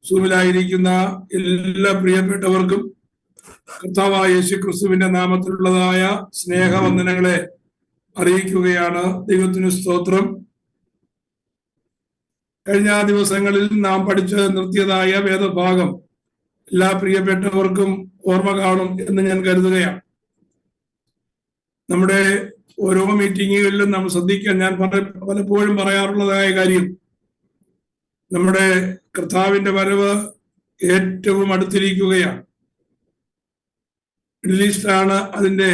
സൂമിലായിരിക്കുന്ന എല്ലാ പ്രിയപ്പെട്ടവർക്കും കർത്താവായ യേശു ക്രിസ്തുവിന്റെ നാമത്തിലുള്ളതായ സ്നേഹവന്ദനങ്ങളെ അറിയിക്കുകയാണ്. ദൈവത്തിന് സ്തോത്രം. കഴിഞ്ഞ ദിവസങ്ങളിൽ നാം പഠിച്ച് നിർത്തിയതായ വേദഭാഗം എല്ലാ പ്രിയപ്പെട്ടവർക്കും ഓർമ്മ കാണും എന്ന് ഞാൻ കരുതുകയാണ്. നമ്മുടെ ഓരോ മീറ്റിങ്ങുകളിലും നാം ശ്രദ്ധിക്കാൻ ഞാൻ പലപ്പോഴും പറയാറുള്ളതായ കാര്യം, നമ്മുടെ കർത്താവിന്റെ വരവ് ഏറ്റവും അടുത്തിരിക്കുകയാണ്. മിഡിൽ ഈസ്റ്റാണ് അതിൻ്റെ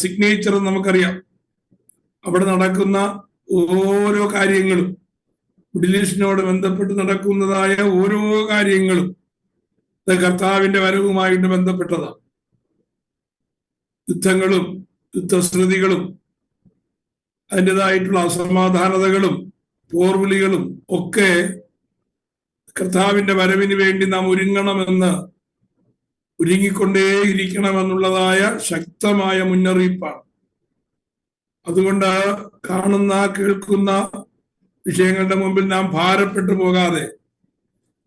സിഗ്നേച്ചർ നമുക്കറിയാം. അവിടെ നടക്കുന്ന ഓരോ കാര്യങ്ങളും, മിഡിൽ ഈസ്റ്റിനോട് ബന്ധപ്പെട്ട് നടക്കുന്നതായ ഓരോ കാര്യങ്ങളും കർത്താവിന്റെ വരവുമായിട്ട് ബന്ധപ്പെട്ടതാണ്. യുദ്ധങ്ങളും യുദ്ധശ്രുതികളും അതിൻ്റെതായിട്ടുള്ള അസമാധാനതകളും പോർവിളികളും ഒക്കെ കർത്താവിന്റെ വരവിന് വേണ്ടി നാം ഒരുങ്ങിക്കൊണ്ടേയിരിക്കണമെന്നുള്ളതായ ശക്തമായ മുന്നറിയിപ്പാണ്. അതുകൊണ്ട് കാണുന്ന കേൾക്കുന്ന വിഷയങ്ങളുടെ മുമ്പിൽ നാം ഭാരപ്പെട്ടു പോകാതെ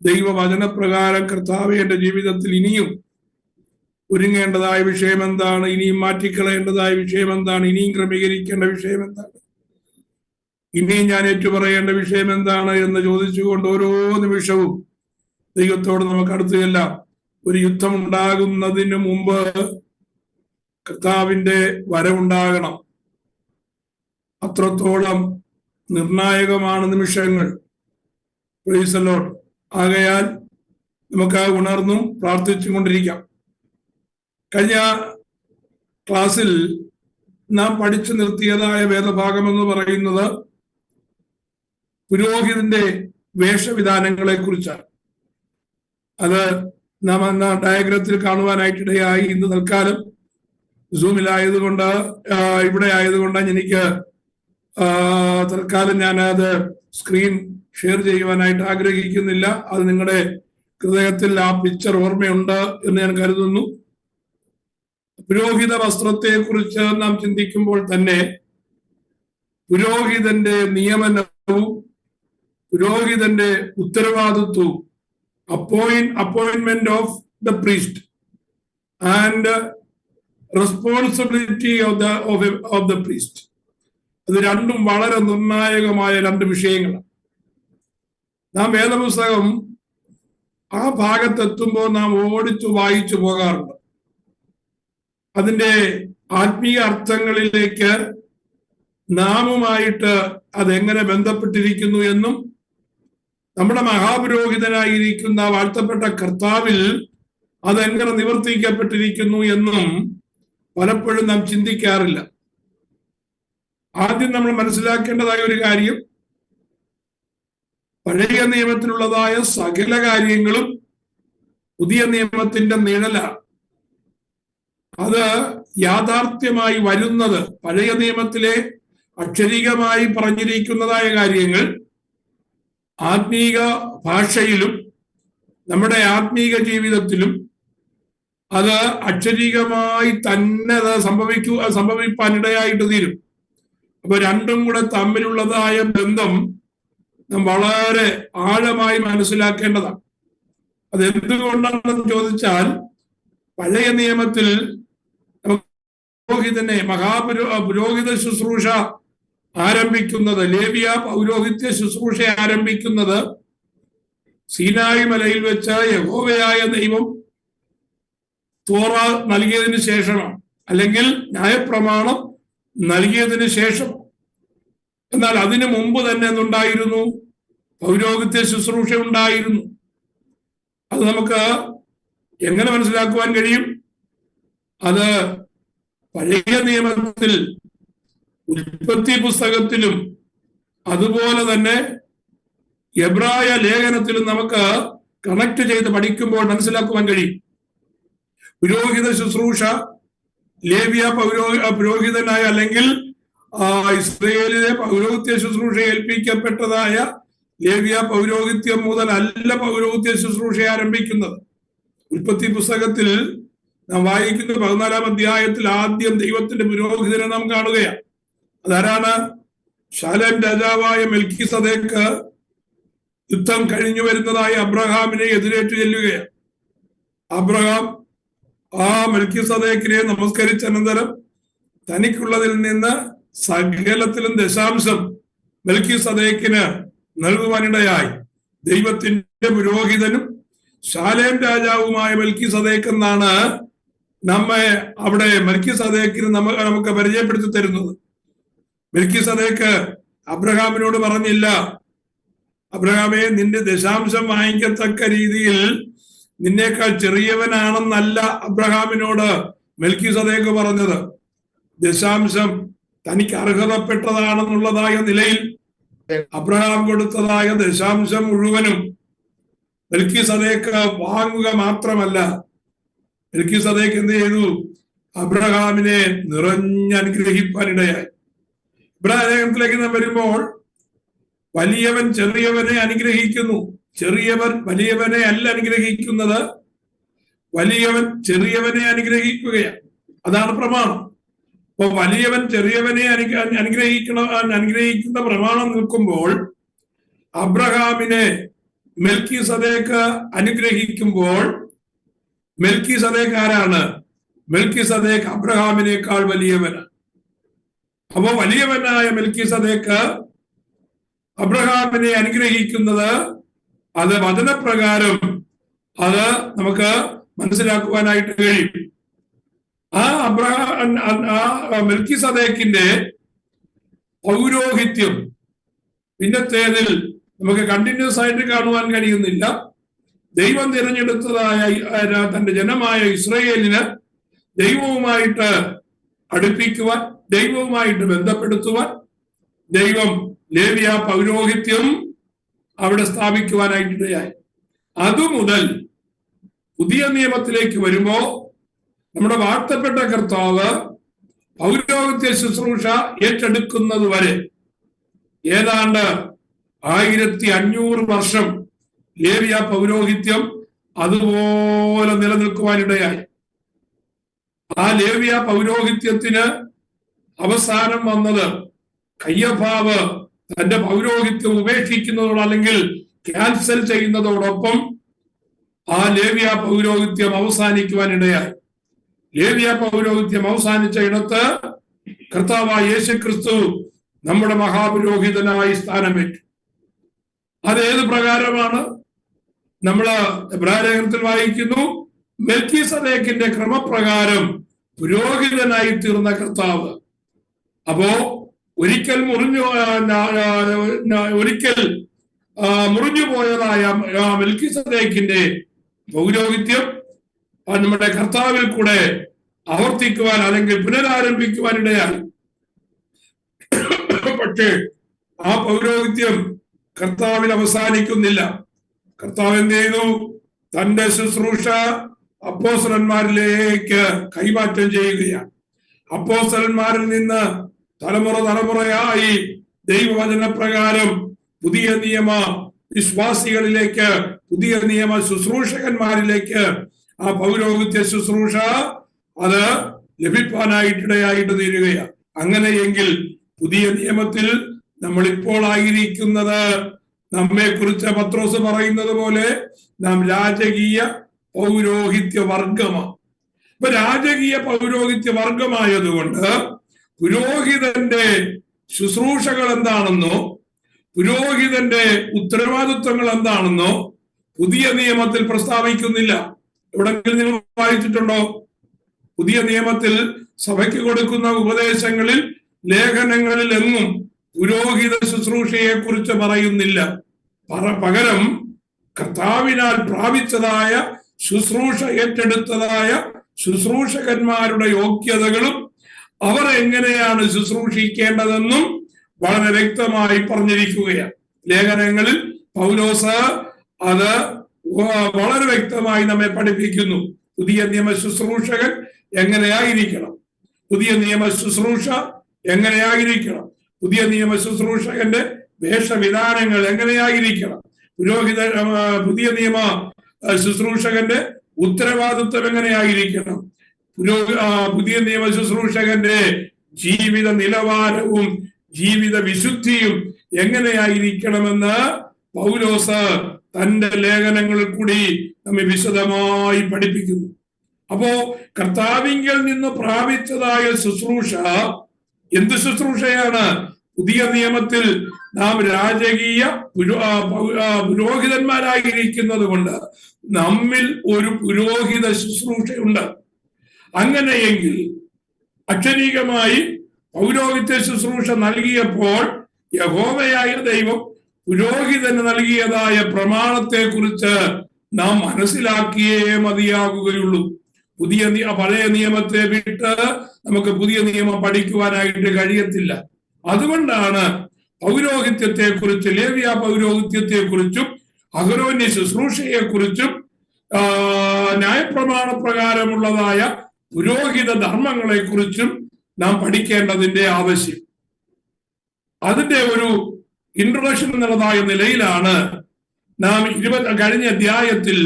ദൈവവചനപ്രകാരം കർത്താവേ എൻ്റെ ജീവിതത്തിൽ ഇനിയും ഒരുങ്ങേണ്ടതായ വിഷയം എന്താണ്, ഇനിയും മാറ്റിക്കളയേണ്ടതായ വിഷയം എന്താണ്, ഇനിയും ക്രമീകരിക്കേണ്ട വിഷയം എന്താണ്, ഇനിയും ഞാൻ ഏറ്റുപറയേണ്ട വിഷയം എന്താണ് എന്ന് ചോദിച്ചുകൊണ്ട് ഓരോ നിമിഷവും ദൈവത്തോട് നമുക്ക് അടുത്ത് ചെല്ലാം. ഒരു യുദ്ധം ഉണ്ടാകുന്നതിന് മുമ്പ് കർത്താവിന്റെ വരവുണ്ടാകണം. അത്രത്തോളം നിർണായകമാണ് നിമിഷങ്ങൾ. Price the Lord. ആകയാൽ നമുക്ക് ഉണർന്നും പ്രാർത്ഥിച്ചും കൊണ്ടിരിക്കാം. കഴിഞ്ഞ ക്ലാസ്സിൽ നാം പഠിച്ചു നിർത്തിയതായ വേദഭാഗം എന്ന് പറയുന്നത് പുരോഹിതന്റെ വേഷവിധാനങ്ങളെ കുറിച്ചാണ്. അത് നാം എന്ന ഡയഗ്രത്തിൽ കാണുവാനായിട്ടിടയായി. ഇന്ന് തൽക്കാലം സൂമിലായതുകൊണ്ട്, ഇവിടെ ആയതുകൊണ്ട് എനിക്ക് തൽക്കാലം ഞാൻ അത് സ്ക്രീൻ ഷെയർ ചെയ്യുവാനായിട്ട് ആഗ്രഹിക്കുന്നില്ല. അത് നിങ്ങളുടെ ഹൃദയത്തിൽ ആ പിക്ചർ ഓർമ്മയുണ്ട് എന്ന് ഞാൻ കരുതുന്നു. പുരോഹിത വസ്ത്രത്തെ കുറിച്ച് നാം ചിന്തിക്കുമ്പോൾ തന്നെ പുരോഹിതന്റെ നിയമനവും പുരോഹിതന്റെ ഉത്തരവാദിത്വവും appointment of the priest and responsibility of the priest, അത് രണ്ടും വളരെ നിർണായകമായ രണ്ട് വിഷയങ്ങളാണ്. നാം വേദപുസ്തകം ആ ഭാഗത്തെത്തുമ്പോൾ നാം ഓടിച്ചു വായിച്ചു പോകാറുണ്ട്. അതിൻ്റെ ആത്മീയ അർത്ഥങ്ങളിലേക്ക് നാമുമായിട്ട് അതെങ്ങനെ ബന്ധപ്പെട്ടിരിക്കുന്നു എന്നും നമ്മുടെ മഹാപുരോഹിതനായിരിക്കുന്ന വാഴ്ത്തപ്പെട്ട കർത്താവിൽ അതെങ്ങനെ നിവർത്തിക്കപ്പെട്ടിരിക്കുന്നു എന്നും പലപ്പോഴും നാം ചിന്തിക്കാറില്ല. ആദ്യം നമ്മൾ മനസ്സിലാക്കേണ്ടതായ ഒരു കാര്യം, പഴയ നിയമത്തിലുള്ളതായ സകല കാര്യങ്ങളും പുതിയ നിയമത്തിന്റെ നിഴലാണ്. അത് യാഥാർത്ഥ്യമായി വരുന്നത് പഴയ നിയമത്തിലെ അക്ഷരികമായി പറഞ്ഞിരിക്കുന്നതായ കാര്യങ്ങൾ ആത്മീക ഭാഷയിലും നമ്മുടെ ആത്മീക ജീവിതത്തിലും അത് അക്ഷരികമായി തന്നെ അത് സംഭവിപ്പാനിടയായിട്ട് തീരും. അപ്പൊ രണ്ടും കൂടെ തമ്മിലുള്ളതായ ബന്ധം നാം വളരെ ആഴമായി മനസ്സിലാക്കേണ്ടതാണ്. അതെന്തുകൊണ്ടാണെന്ന് ചോദിച്ചാൽ, പഴയ നിയമത്തിൽ പുരോഹിതനെ പുരോഹിത ശുശ്രൂഷ ആരംഭിക്കുന്നത്, ലേവ്യ പൗരോഹിത്യ ശുശ്രൂഷ ആരംഭിക്കുന്നത് സീനായി മലയിൽ വെച്ച് യഹോവയായ ദൈവം തോറ നൽകിയതിനു ശേഷമാണ്, അല്ലെങ്കിൽ ന്യായപ്രമാണം നൽകിയതിനു ശേഷം. എന്നാൽ അതിനു മുമ്പ് തന്നെ എന്തുണ്ടായിരുന്നു? പൗരോഹിത്യ ശുശ്രൂഷ ഉണ്ടായിരുന്നു. അത് നമുക്ക് എങ്ങനെ മനസ്സിലാക്കുവാൻ കഴിയും? അത് പഴയ നിയമത്തിൽ ഉൽപ്പത്തി പുസ്തകത്തിലും അതുപോലെ തന്നെ എബ്രായ ലേഖനത്തിലും നമുക്ക് കണക്ട് ചെയ്ത് പഠിക്കുമ്പോൾ മനസ്സിലാക്കുവാൻ കഴിയും. പുരോഹിത ശുശ്രൂഷ, ലേവ്യ പുരോഹിതനായ അല്ലെങ്കിൽ ഇസ്രയേലിലെ പൗരോഹിത്യ ശുശ്രൂഷ ഏൽപ്പിക്കപ്പെട്ടതായ ലേവ്യ പൗരോഹിത്യം മുതൽ അല്ല പൗരോഹിത്യ ശുശ്രൂഷ ആരംഭിക്കുന്നത്. ഉൽപ്പത്തി പുസ്തകത്തിൽ നാം വായിക്കുന്ന 14-ാം അധ്യായത്തിൽ ആദ്യം ദൈവത്തിന്റെ പുരോഹിതനെ നാം കാണുകയാണ്. അതാരാണ്? ശാലേം രാജാവായ മെൽക്കിസദേക്ക് യുദ്ധം കഴിഞ്ഞു വരുന്നതായ അബ്രഹാമിനെ എതിരേറ്റ് ചെല്ലുകയാണ്. അബ്രഹാം ആ മെൽക്കിസദേക്കിനെ നമസ്കരിച്ച അനന്തരം തനിക്കുള്ളതിൽ നിന്ന് സകലത്തിലും ദശാംശം മെൽക്കിസദേക്കിന് നൽകുവാനിടയായി. ദൈവത്തിന്റെ പുരോഹിതനും ശാലേം രാജാവുമായ മെൽക്കിസദേക്ക് എന്നാണ് നമ്മെ അവിടെ മെൽക്കിസദേക്കിന് നമുക്ക് പരിചയപ്പെടുത്തി തരുന്നത്. മെൽക്കിസദേക്ക് അബ്രഹാമിനോട് പറഞ്ഞില്ല, അബ്രഹാമേ, നിന്റെ ദശാംശം വാങ്ങിക്കത്തക്ക രീതിയിൽ നിന്നേക്കാൾ ചെറിയവനാണെന്നല്ല അബ്രഹാമിനോട് മെൽക്കിസദേക്ക് പറഞ്ഞത്. ദശാംശം തനിക്ക് അർഹതപ്പെട്ടതാണെന്നുള്ളതായ നിലയിൽ അബ്രഹാം കൊടുത്തതായ ദശാംശം മുഴുവനും മെൽക്കിസദേക്ക് വാങ്ങുക മാത്രമല്ല, മെൽക്കിസദേക്ക് എന്ത് ചെയ്തു? അബ്രഹാമിനെ നിറഞ്ഞനുഗ്രഹിപ്പാനിടയായി. ഇബ്രാഹിം നാം വരുമ്പോൾ വലിയവൻ ചെറിയവനെ അനുഗ്രഹിക്കുന്നു. ചെറിയവൻ വലിയവനെ അല്ല അനുഗ്രഹിക്കുന്നത്, വലിയവൻ ചെറിയവനെ അനുഗ്രഹിക്കുകയാണ്. അതാണ് പ്രമാണം. അപ്പൊ വലിയവൻ ചെറിയവനെ അനുഗ്രഹിക്കുന്ന പ്രമാണം നിൽക്കുമ്പോൾ അബ്രഹാമിനെ മെൽക്കിസദേക്ക് അനുഗ്രഹിക്കുമ്പോൾ മെൽക്കിസദേക്ക് ആരാണ്? മെൽക്കിസദേക്ക് അബ്രഹാമിനേക്കാൾ വലിയവനാണ്. അപ്പൊ വലിയവനായ മെൽക്കിസദേക്ക് അബ്രഹാമിനെ അനുഗ്രഹിക്കുന്നത് അത് വചനപ്രകാരം അത് നമുക്ക് മനസ്സിലാക്കുവാനായിട്ട് കഴിയും. ആ മെൽക്കിസദേക്കിന്റെ പൗരോഹിത്യം പിന്നത്തേതിൽ നമുക്ക് കണ്ടിന്യൂസ് ആയിട്ട് കാണുവാൻ കഴിയുന്നില്ല. ദൈവം തിരഞ്ഞെടുത്തതായ തന്റെ ജനമായ ഇസ്രായേലിന് ദൈവവുമായിട്ട് അടുപ്പിക്കുവാൻ, ദൈവവുമായിട്ട് ബന്ധപ്പെടുത്തുവാൻ ദൈവം ലേവ്യ പൗരോഹിത്യം അവിടെ സ്ഥാപിക്കുവാനായിട്ടിടയായി. അതുമുതൽ പുതിയ നിയമത്തിലേക്ക് വരുമ്പോ നമ്മുടെ വാഴ്ത്തപ്പെട്ട കർത്താവ് പൗരോഹിത്യ ശുശ്രൂഷ ഏറ്റെടുക്കുന്നത് വരെ ഏതാണ്ട് 1500 വർഷം ലേവ്യ പൗരോഹിത്യം അതുപോലെ നിലനിൽക്കുവാനിടയായി. ആ ലേവ്യ പൗരോഹിത്യത്തിന് അവസാനം വന്നത് കയ്യഫാവ് തന്റെ പൗരോഹിത്യം ഉപേക്ഷിക്കുന്നതോട് അല്ലെങ്കിൽ ക്യാൻസൽ ചെയ്യുന്നതോടൊപ്പം ആ ലേവ്യ പൗരോഹിത്യം അവസാനിക്കുവാനിടയായി. ലേവ്യ പൗരോഹിത്യം അവസാനിച്ച ഇടത്ത് കർത്താവായ യേശുക്രിസ്തു നമ്മുടെ മഹാപുരോഹിതനായി സ്ഥാനമേറ്റു. അതേത് പ്രകാരമാണ്? നമ്മള് എബ്രായലേഖനത്തിൽ വായിക്കുന്നു, മെൽക്കിസദേക്കിന്റെ ക്രമപ്രകാരം പുരോഹിതനായി തീർന്ന കർത്താവ്. അപ്പോ ഒരിക്കൽ മുറിഞ്ഞു പോയതായ മെൽക്കിസദേക്കിന്റെ പൗരോഹിത്യം നമ്മുടെ കർത്താവിൽ കൂടെ ആവർത്തിക്കുവാൻ അല്ലെങ്കിൽ പുനരാരംഭിക്കുവാനിടയായി. പക്ഷേ ആ പൗരോഹിത്യം കർത്താവിൽ അവസാനിക്കുന്നില്ല. കർത്താവ് എന്ത് ചെയ്തു? തന്റെ ശുശ്രൂഷ അപ്പോസ്തലന്മാരിലേക്ക് കൈമാറ്റം ചെയ്യുകയാണ്. അപ്പോസ്തലന്മാരിൽ നിന്ന് തലമുറയായി ദൈവവചന പ്രകാരം പുതിയ നിയമ വിശ്വാസികളിലേക്ക്, പുതിയ നിയമ ശുശ്രൂഷകന്മാരിലേക്ക് ആ പൗരോഹിത്യ ശുശ്രൂഷ അത് ലഭിക്കാനായിട്ടിടയായിട്ട് തീരുകയാണ്. അങ്ങനെയെങ്കിൽ പുതിയ നിയമത്തിൽ നമ്മൾ ഇപ്പോൾ ആയിരിക്കുന്നത് നമ്മെ കുറിച്ച് പത്രോസ് പറയുന്നത് പോലെ നാം രാജകീയ പൗരോഹിത്യ വർഗമാണ്. ഇപ്പൊ രാജകീയ പൗരോഹിത്യ വർഗമായതുകൊണ്ട് പുരോഹിതന്റെ ശുശ്രൂഷകൾ എന്താണെന്നോ പുരോഹിതന്റെ ഉത്തരവാദിത്വങ്ങൾ എന്താണെന്നോ പുതിയ നിയമത്തിൽ പ്രസ്താവിക്കുന്നില്ല. എവിടെങ്കിലും നിങ്ങൾ വായിച്ചിട്ടുണ്ടോ? പുതിയ നിയമത്തിൽ സഭയ്ക്ക് കൊടുക്കുന്ന ഉപദേശങ്ങളിൽ, ലേഖനങ്ങളിൽ എങ്ങും പുരോഹിത ശുശ്രൂഷയെ കുറിച്ച് പറയുന്നില്ല. പകരം കർത്താവിനാൽ പ്രാപിച്ചതായ ശുശ്രൂഷ ഏറ്റെടുത്തതായ ശുശ്രൂഷകന്മാരുടെ യോഗ്യതകളും അവർ എങ്ങനെയാണ് ശുശ്രൂഷിക്കേണ്ടതെന്നും വളരെ വ്യക്തമായി പറഞ്ഞിരിക്കുകയാണ്. ലേഖനങ്ങളിൽ പൗലോസ് അത് വളരെ വ്യക്തമായി നമ്മെ പഠിപ്പിക്കുന്നു. പുതിയ നിയമ ശുശ്രൂഷകൻ എങ്ങനെയായിരിക്കണം, പുതിയ നിയമ ശുശ്രൂഷ എങ്ങനെയായിരിക്കണം, പുതിയ നിയമ ശുശ്രൂഷകന്റെ വേഷവിധാനങ്ങൾ എങ്ങനെയായിരിക്കണം, പുതിയ നിയമ ശുശ്രൂഷകന്റെ ഉത്തരവാദിത്വം എങ്ങനെയായിരിക്കണം, പുതിയ നിയമ ശുശ്രൂഷകന്റെ ജീവിത നിലവാരവും ജീവിത വിശുദ്ധിയും എങ്ങനെയായിരിക്കണമെന്ന് പൗലോസ് തന്റെ ലേഖനങ്ങളിൽ കൂടി നമ്മെ വിശദമായി പഠിപ്പിക്കുന്നു. അപ്പോ കർത്താവിങ്കൽ നിന്ന് പ്രാപിച്ചതായ ശുശ്രൂഷ എന്ത് ശുശ്രൂഷയാണ്? പുതിയ നിയമത്തിൽ നാം രാജകീയ പുരോഹിതന്മാരായിരിക്കുന്നത് കൊണ്ട് നമ്മിൽ ഒരു പുരോഹിത ശുശ്രൂഷയുണ്ട്. അങ്ങനെയെങ്കിൽ അക്ഷരീകമായി പൗരോഹിത്യ ശുശ്രൂഷ നൽകിയപ്പോൾ യഹോവയായ ദൈവം പുരോഹിതന് നൽകിയതായ പ്രമാണത്തെ കുറിച്ച് നാം മനസ്സിലാക്കിയേ മതിയാകുകയുള്ളൂ. പഴയ നിയമത്തെ വിട്ട് നമുക്ക് പുതിയ നിയമം പഠിക്കുവാനായിട്ട് കഴിയത്തില്ല. അതുകൊണ്ടാണ് പൗരോഹിത്യത്തെ കുറിച്ച്, ലേവ്യ പൗരോഹിത്യത്തെ കുറിച്ചും അഹരോന്യ ശുശ്രൂഷയെ കുറിച്ചും ന്യായപ്രമാണ പ്രകാരമുള്ളതായ പുരോഹിത ധർമ്മങ്ങളെ കുറിച്ചും നാം പഠിക്കേണ്ടതിന്റെ ആവശ്യം. അതിന്റെ ഒരു ഇൻട്രൊഡക്ഷൻ എന്നുള്ളതായ നിലയിലാണ് നാം കഴിഞ്ഞ അധ്യായത്തിൽ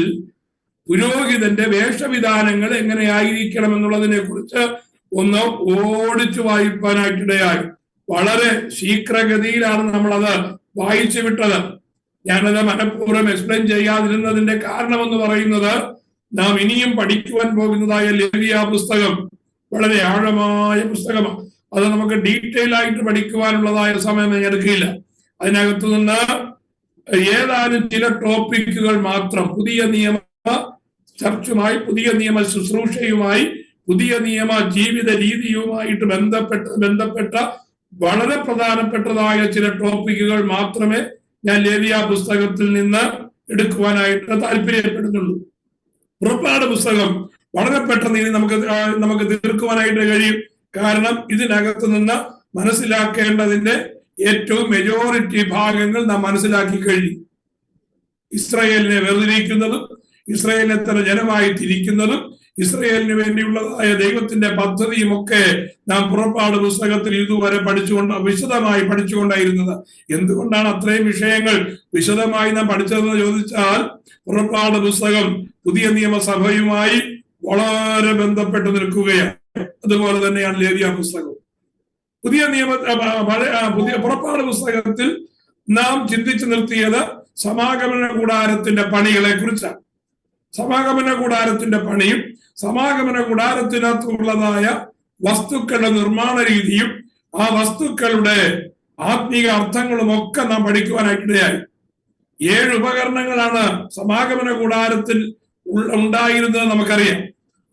പുരോഹിതന്റെ വേഷവിധാനങ്ങൾ എങ്ങനെയായിരിക്കണം എന്നുള്ളതിനെ കുറിച്ച് ഒന്ന് ഓടിച്ചു വായിക്കാനായിട്ടിടയായി. വളരെ ശീഘ്രഗതിയിലാണ് നമ്മളത് വായിച്ചു വിട്ടത്. ഞാനത് മനഃപൂർവ്വം എക്സ്പ്ലെയിൻ ചെയ്യാതിരുന്നതിന്റെ കാരണമെന്ന് പറയുന്നത്, നാം ഇനിയും പഠിക്കുവാൻ പോകുന്നതായ ലേവ്യ പുസ്തകം വളരെ ആഴമായ പുസ്തകമാണ്. അത് നമുക്ക് ഡീറ്റെയിൽ ആയിട്ട് പഠിക്കുവാനുള്ളതായ സമയം എടുക്കില്ല. അതിനകത്തു നിന്ന് ഏതാനും ചില ടോപ്പിക്കുകൾ മാത്രം പുതിയ നിയമ ചർച്ചുമായി, പുതിയ നിയമ ശുശ്രൂഷയുമായി, പുതിയ നിയമ ജീവിത രീതിയുമായിട്ട് ബന്ധപ്പെട്ട വളരെ പ്രധാനപ്പെട്ടതായ ചില ടോപ്പിക്കുകൾ മാത്രമേ ഞാൻ ലേവ്യ പുസ്തകത്തിൽ നിന്ന് എടുക്കുവാനായിട്ട് താല്പര്യപ്പെടുന്നുള്ളൂ. പുറപ്പാട് പുസ്തകം വളരെ പെട്ടെന്ന് ഇനി നമുക്ക് തീർക്കുവാനായിട്ട് കഴിയും. കാരണം ഇതിനകത്ത് നിന്ന് മനസ്സിലാക്കേണ്ടതിന്റെ ഏറ്റവും മെജോറിറ്റി ഭാഗങ്ങൾ നാം മനസ്സിലാക്കി കഴിഞ്ഞു. ഇസ്രായേലിനെ വേർതിരിക്കുന്നതും ഇസ്രായേലിനെ തന്നെ ജനമായി തിരിക്കുന്നതും ഇസ്രായേലിന് വേണ്ടിയുള്ളതായ ദൈവത്തിന്റെ പദ്ധതിയും ഒക്കെ നാം പുറപ്പാട് പുസ്തകത്തിൽ ഇതുവരെ വിശദമായി പഠിച്ചുകൊണ്ടായിരുന്നത്. എന്തുകൊണ്ടാണ് അത്രയും വിഷയങ്ങൾ വിശദമായി നാം പഠിച്ചതെന്ന് ചോദിച്ചാൽ, പുറപ്പാട് പുസ്തകം പുതിയ നിയമസഭയുമായി വളരെ ബന്ധപ്പെട്ട് നിൽക്കുകയാണ്. അതുപോലെ തന്നെയാണ് ലേവ്യ പുസ്തകം. പുറപ്പാട് പുസ്തകത്തിൽ നാം ചിന്തിച്ചു നിർത്തിയത് സമാഗമന കൂടാരത്തിന്റെ പണികളെ കുറിച്ചാണ്. സമാഗമന കൂടാരത്തിന്റെ പണിയും സമാഗമന കൂടാരത്തിനകത്തുള്ളതായ വസ്തുക്കളുടെ നിർമ്മാണ രീതിയും ആ വസ്തുക്കളുടെ ആത്മീക അർത്ഥങ്ങളും ഒക്കെ നാം പഠിക്കുവാനായിട്ടിടയായി. 7 ഉപകരണങ്ങളാണ് സമാഗമന കൂടാരത്തിൽ ഉണ്ടായിരുന്നത് നമുക്കറിയാം.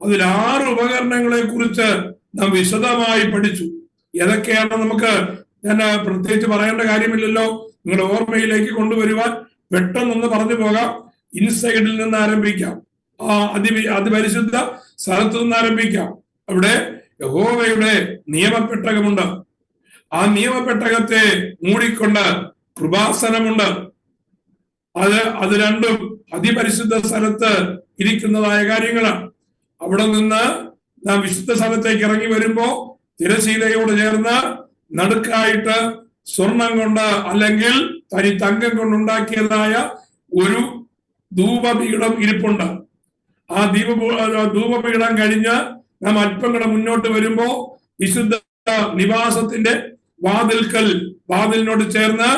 അതിൽ 6 ഉപകരണങ്ങളെ കുറിച്ച് നാം വിശദമായി പഠിച്ചു. ഏതൊക്കെയാണ് ഞാൻ പ്രത്യേകിച്ച് പറയേണ്ട കാര്യമില്ലല്ലോ, നിങ്ങളുടെ ഓർമ്മയിലേക്ക് കൊണ്ടുവരുവാൻ പെട്ടെന്നൊന്ന് പറഞ്ഞു പോകാം. ഇൻസൈഡിൽ നിന്ന് ആരംഭിക്കാം, അതിപരിശുദ്ധ സ്ഥലത്തു നിന്ന് ആരംഭിക്കാം. അവിടെ യഹോവയുടെ നിയമപ്പെട്ടകമുണ്ട്. ആ നിയമപ്പെട്ടകത്തെ മൂടിക്കൊണ്ട് കൃപാസനമുണ്ട്. അത് രണ്ടും അതിപരിശുദ്ധ സ്ഥലത്ത് ഇരിക്കുന്നതായ കാര്യങ്ങളാണ്. അവിടെ നിന്ന് നാം വിശുദ്ധ സ്ഥലത്തേക്ക് ഇറങ്ങി വരുമ്പോ തിരശീലയോട് ചേർന്ന് നടുക്കായിട്ട് സ്വർണം കൊണ്ട് അല്ലെങ്കിൽ തനി തങ്കം കൊണ്ടുണ്ടാക്കിയതായ ഒരു ധൂപപീഠം ഇരിപ്പുണ്ട്. ആ ധൂപപീഠം കഴിഞ്ഞ് നാം അല്പം കൂടെ മുന്നോട്ട് വരുമ്പോ വിശുദ്ധ നിവാസത്തിന്റെ വാതിലിനോട് ചേർന്ന്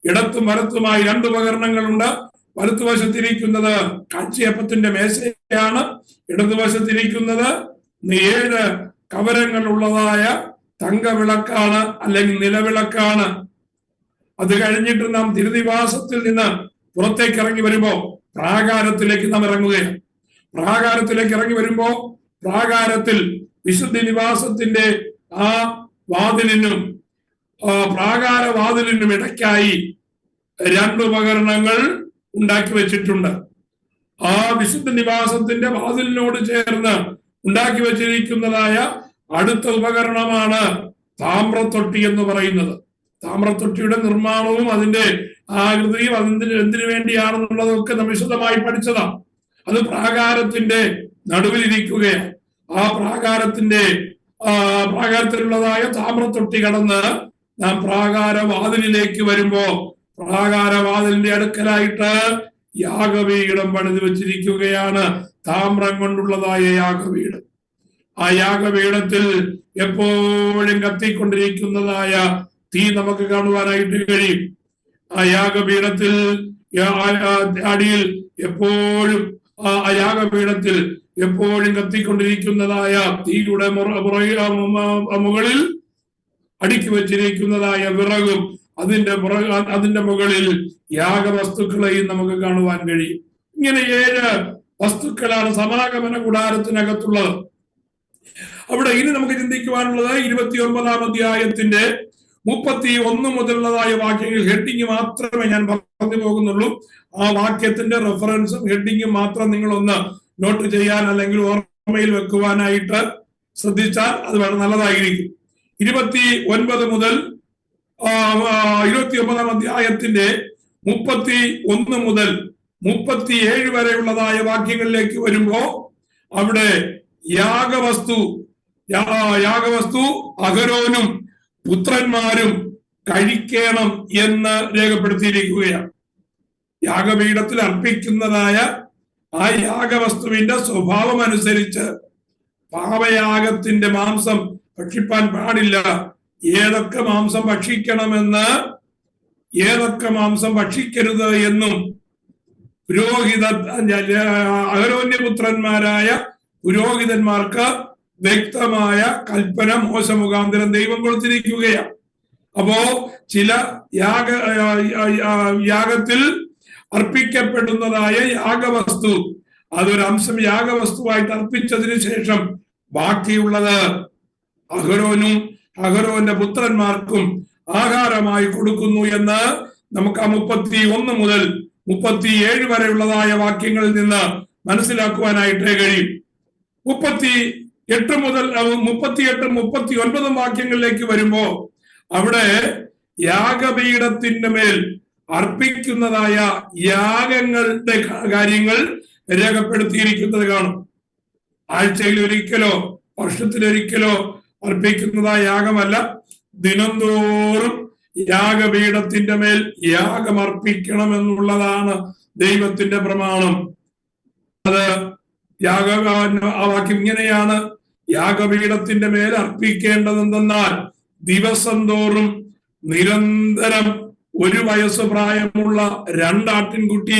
ഇടത്തും വലത്തുമായി 2 ഉപകരണങ്ങളുണ്ട്. വലത്തുവശത്തിരിക്കുന്നത് കാഴ്ചയപ്പത്തിന്റെ മേശയാണ്. ഇടതുവശത്തിരിക്കുന്നത് 7 കവരങ്ങളുള്ളതായ തങ്കവിളക്കാണ് അല്ലെങ്കിൽ നിലവിളക്കാണ്. അത് കഴിഞ്ഞിട്ട് നാം തിരുനിവാസത്തിൽ നിന്ന് പുറത്തേക്ക് ഇറങ്ങി വരുമ്പോ പ്രാകാരത്തിലേക്ക് നാം ഇറങ്ങുകയാണ്. പ്രാകാരത്തിലേക്ക് ഇറങ്ങി വരുമ്പോ പ്രാകാരത്തിൽ വിശുദ്ധ നിവാസത്തിന്റെ ആ വാതിലിനും പ്രാകാരവാതിലിനും ഇടയ്ക്കായി 2 ഉപകരണങ്ങൾ ഉണ്ടാക്കി വെച്ചിട്ടുണ്ട്. ആ വിശുദ്ധ നിവാസത്തിന്റെ വാതിലിനോട് ചേർന്ന് ഉണ്ടാക്കി വെച്ചിരിക്കുന്നതായ അടുത്ത ഉപകരണമാണ് താമ്രത്തൊട്ടി എന്ന് പറയുന്നത്. താമ്രത്തൊട്ടിയുടെ നിർമ്മാണവും അതിന്റെ ആകൃതിയും എന്തിനു വേണ്ടിയാണെന്നുള്ളതൊക്കെ നാം വിശദമായി പഠിച്ചതാണ്. അത് പ്രാകാരത്തിന്റെ നടുവിലിരിക്കുകയാണ്. ആ പ്രാകാരത്തിലുള്ളതായ താമ്രത്തൊട്ടി കടന്ന് നാം പ്രാകാരവാതിലിലേക്ക് വരുമ്പോ പ്രാകാരവാതിലിന്റെ അടുക്കലായിട്ട് യാഗപീഠം പണിത് വെച്ചിരിക്കുകയാണ്. താമ്രം കൊണ്ടുള്ളതായ യാഗപീഠം. ആ യാഗപീഠത്തിൽ എപ്പോഴും കത്തിക്കൊണ്ടിരിക്കുന്നതായ തീ നമുക്ക് കാണുവാനായിട്ട് കഴിയും. ആ യാഗപീഠത്തിൽ അടിയിൽ എപ്പോഴും ആ യാഗപീഠത്തിൽ എപ്പോഴും കത്തിക്കൊണ്ടിരിക്കുന്നതായ തീയുടെ മുകളിൽ അടുക്കി വച്ചിരിക്കുന്നതായ വിറകും അതിന്റെ മുകളിൽ യാഗവസ്തുക്കളെയും നമുക്ക് കാണുവാൻ കഴിയും. ഇങ്ങനെ 7 വസ്തുക്കളാണ് സമാഗമന കൂടാരത്തിനകത്തുള്ളത്. അവിടെ ഇനി നമുക്ക് ചിന്തിക്കുവാനുള്ളത് 29-ാം അധ്യായത്തിന്റെ 31 മുതലുള്ളതായ വാക്യങ്ങൾ. ഹെഡിങ് മാത്രമേ ഞാൻ പറഞ്ഞു പോകുന്നുള്ളൂ. ആ വാക്യത്തിന്റെ റെഫറൻസും ഹെഡിങ്ങും മാത്രം നിങ്ങളൊന്ന് നോട്ട് ചെയ്യാൻ അല്ലെങ്കിൽ ഓർമ്മയിൽ വെക്കുവാനായിട്ട് ശ്രദ്ധിച്ചാൽ അത് വളരെ നല്ലതായിരിക്കും. 29 മുതൽ 29-ാം അധ്യായത്തിന്റെ 31 മുതൽ 37 വരെയുള്ളതായ വാക്യങ്ങളിലേക്ക് വരുമ്പോ അവിടെ യാഗവസ്തു അഹരോനും പുത്രന്മാരും കഴിക്കണം എന്ന് രേഖപ്പെടുത്തിയിരിക്കുകയാണ്. യാഗപീഠത്തിൽ അർപ്പിക്കുന്നതായ ആ യാഗവസ്തുവിന്റെ സ്വഭാവം അനുസരിച്ച് പാപയാഗത്തിന്റെ മാംസം ഭക്ഷിപ്പാൻ പാടില്ല. ഏതൊക്കെ മാംസം ഭക്ഷിക്കണമെന്ന് ഏതൊക്കെ മാംസം ഭക്ഷിക്കരുത് എന്നും അഹരോന്യപുത്രന്മാരായ പുരോഹിതന്മാർക്ക് വ്യക്തമായ കൽപ്പന മോശ മുഖാന്തരം ദൈവം കൊടുത്തിരിക്കുകയാണ്. അപ്പോ ചില യാഗത്തിൽ അർപ്പിക്കപ്പെടുന്നതായ യാഗവസ്തു അതൊരു അംശം യാഗവസ്തുവായിട്ട് അർപ്പിച്ചതിന് ശേഷം ബാക്കിയുള്ളത് അഹരോന്റെ പുത്രന്മാർക്കും ആഹാരമായി കൊടുക്കുന്നു എന്ന് നമുക്ക് ആ 31 മുതൽ 37 വരെയുള്ളതായ വാക്യങ്ങളിൽ നിന്ന് മനസ്സിലാക്കുവാനായിട്ട് കഴിയും. 38 മുതൽ 39 വാക്യങ്ങളിലേക്ക് വരുമ്പോ അവിടെ യാഗപീഠത്തിന്റെ മേൽ അർപ്പിക്കുന്നതായ യാഗങ്ങളുടെ കാര്യങ്ങൾ രേഖപ്പെടുത്തിയിരിക്കുന്നത് കാണും. ആഴ്ചയിൽ ഒരിക്കലോ വർഷത്തിലൊരിക്കലോ അർപ്പിക്കുന്നതായ യാഗമല്ല, ദിനംതോറും യാഗപീഠത്തിന്റെ മേൽ യാഗം അർപ്പിക്കണമെന്നുള്ളതാണ് ദൈവത്തിന്റെ പ്രമാണം. അത് ആ വാക്യം ഇങ്ങനെയാണ്: യാഗപീഠത്തിന്റെ മേൽ അർപ്പിക്കേണ്ടതെന്നാൽ ദിവസം തോറും നിരന്തരം 1 വയസ്സ് പ്രായമുള്ള 2 ആട്ടിൻകുട്ടി,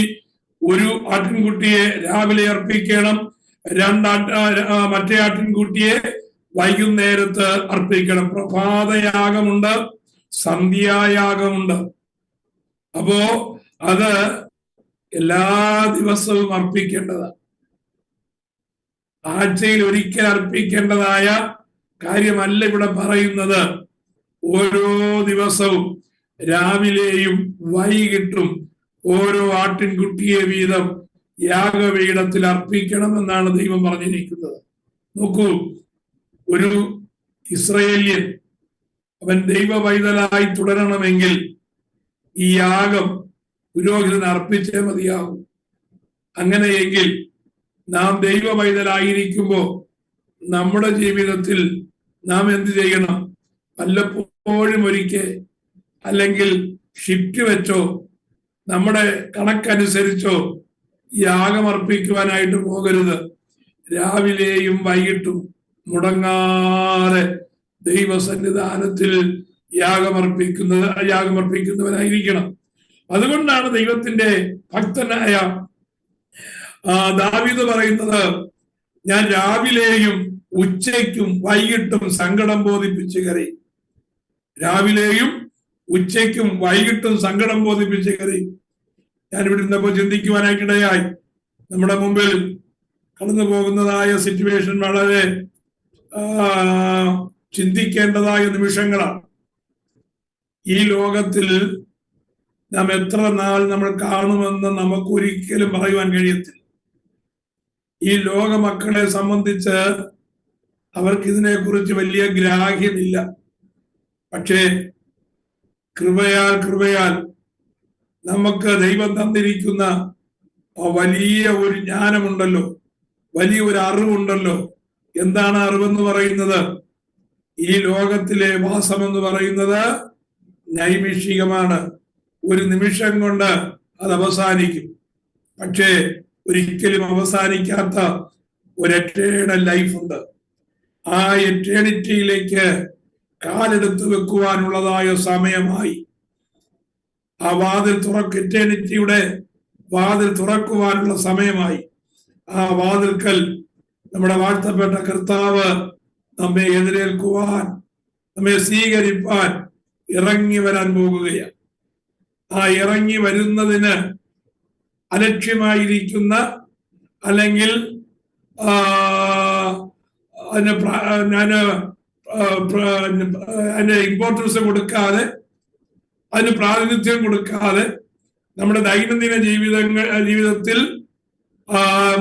1 ആട്ടിൻകുട്ടിയെ രാവിലെ അർപ്പിക്കണം, മറ്റേ ആട്ടിൻകുട്ടിയെ വൈകുന്നേരത്ത് അർപ്പിക്കണം. പ്രഭാതയാഗമുണ്ട്, സന്ധ്യായാഗമുണ്ട്. അപ്പോ അത് എല്ലാ ദിവസവും അർപ്പിക്കേണ്ടതാണ്. ആഴ്ചയിൽ ഒരിക്കൽ അർപ്പിക്കേണ്ടതായ കാര്യമല്ല ഇവിടെ പറയുന്നത്. ഓരോ ദിവസവും രാവിലെയും വൈകിട്ടും ഓരോ ആട്ടിൻകുട്ടിയെ വീതം യാഗപീഠത്തിൽ അർപ്പിക്കണമെന്നാണ് ദൈവം പറഞ്ഞിരിക്കുന്നത്. നോക്കൂ, ഒരു ഇസ്രയേല്യൻ അവൻ ദൈവ പൈതലായി തുടരണമെങ്കിൽ ഈ യാഗം പുരോഹിതൻ അർപ്പിച്ചേ മതിയാകും. അങ്ങനെയെങ്കിൽ നാം ദൈവ പൈതലായിരിക്കുമ്പോൾ നമ്മുടെ ജീവിതത്തിൽ നാം എന്ത് ചെയ്യണം? വല്ലപ്പോഴും ഒരിക്കൽ അല്ലെങ്കിൽ ഷിഫ്റ്റ് വെച്ചോ നമ്മുടെ കണക്കനുസരിച്ചോ യാഗമർപ്പിക്കുവാനായിട്ട് പോകരുത്. രാവിലെയും വൈകിട്ടും മുടങ്ങാതെ ദൈവസന്നിധാനത്തിൽ യാഗമർപ്പിക്കുന്നവനായിരിക്കണം. അതുകൊണ്ടാണ് ദൈവത്തിന്റെ ഭക്തനായ ദാവീദ് പറയുന്നത്, ഞാൻ രാവിലെയും ഉച്ചയ്ക്കും വൈകിട്ടും സങ്കടം ബോധിപ്പിച്ച് കരയും. രാവിലെയും ഉച്ചയ്ക്കും വൈകിട്ടും സങ്കടം ബോധിപ്പിച്ച് കരയും. ഞാനിവിടെ ഇരുന്നപ്പോൾ ചിന്തിക്കുവാനായിട്ടിടയായി. നമ്മുടെ മുമ്പിൽ കടന്നു പോകുന്നതായ സിറ്റുവേഷൻ വളരെ ചിന്തിക്കേണ്ടതായ നിമിഷങ്ങളാണ്. ഈ ലോകത്തിൽ നാം എത്ര നാൾ നമ്മൾ കാണുമെന്ന് നമുക്കൊരിക്കലും പറയുവാൻ കഴിയത്തില്ല. ഈ ലോക മക്കളെ സംബന്ധിച്ച് അവർക്ക് ഇതിനെക്കുറിച്ച് വലിയ ഗ്രാഹ്യമില്ല. പക്ഷേ കൃപയാൽ നമുക്ക് ദൈവം തന്നിരിക്കുന്ന വലിയ ഒരു ജ്ഞാനമുണ്ടല്ലോ, വലിയ ഒരു അറിവുണ്ടല്ലോ. എന്താണ് അറിവെന്ന് പറയുന്നത്? ഈ ലോകത്തിലെ വാസമെന്ന് പറയുന്നത് നൈമിഷികമാണ്. ഒരു നിമിഷം കൊണ്ട് അത് അവസാനിക്കും. പക്ഷേ ഒരിക്കലും അവസാനിക്കാത്ത ഒരു എറ്റേണൽ ലൈഫ് ഉണ്ട്. ആ എറ്റേണിറ്റിയിലേക്ക് കാലെടുത്ത് വെക്കുവാനുള്ളതായ സമയമായി. ആ വാതിൽ എറ്റേണിറ്റിയുടെ വാതിൽ തുറക്കുവാനുള്ള സമയമായി. ആ വാതിൽക്കൽ നമ്മുടെ വാഴ്ത്തപ്പെട്ട കർത്താവ് നമ്മെ എതിരേൽക്കുവാൻ, നമ്മെ സ്വീകരിപ്പാൻ ഇറങ്ങി വരാൻ പോകുകയാണ്. ആ ഇറങ്ങി വരുന്നതിന് അലക്ഷ്യമായിരിക്കുന്ന, അല്ലെങ്കിൽ അതിന് ഇമ്പോർട്ടൻസ് കൊടുക്കാതെ, അതിന് പ്രാതിനിധ്യം കൊടുക്കാതെ നമ്മുടെ ദൈനംദിന ജീവിതത്തിൽ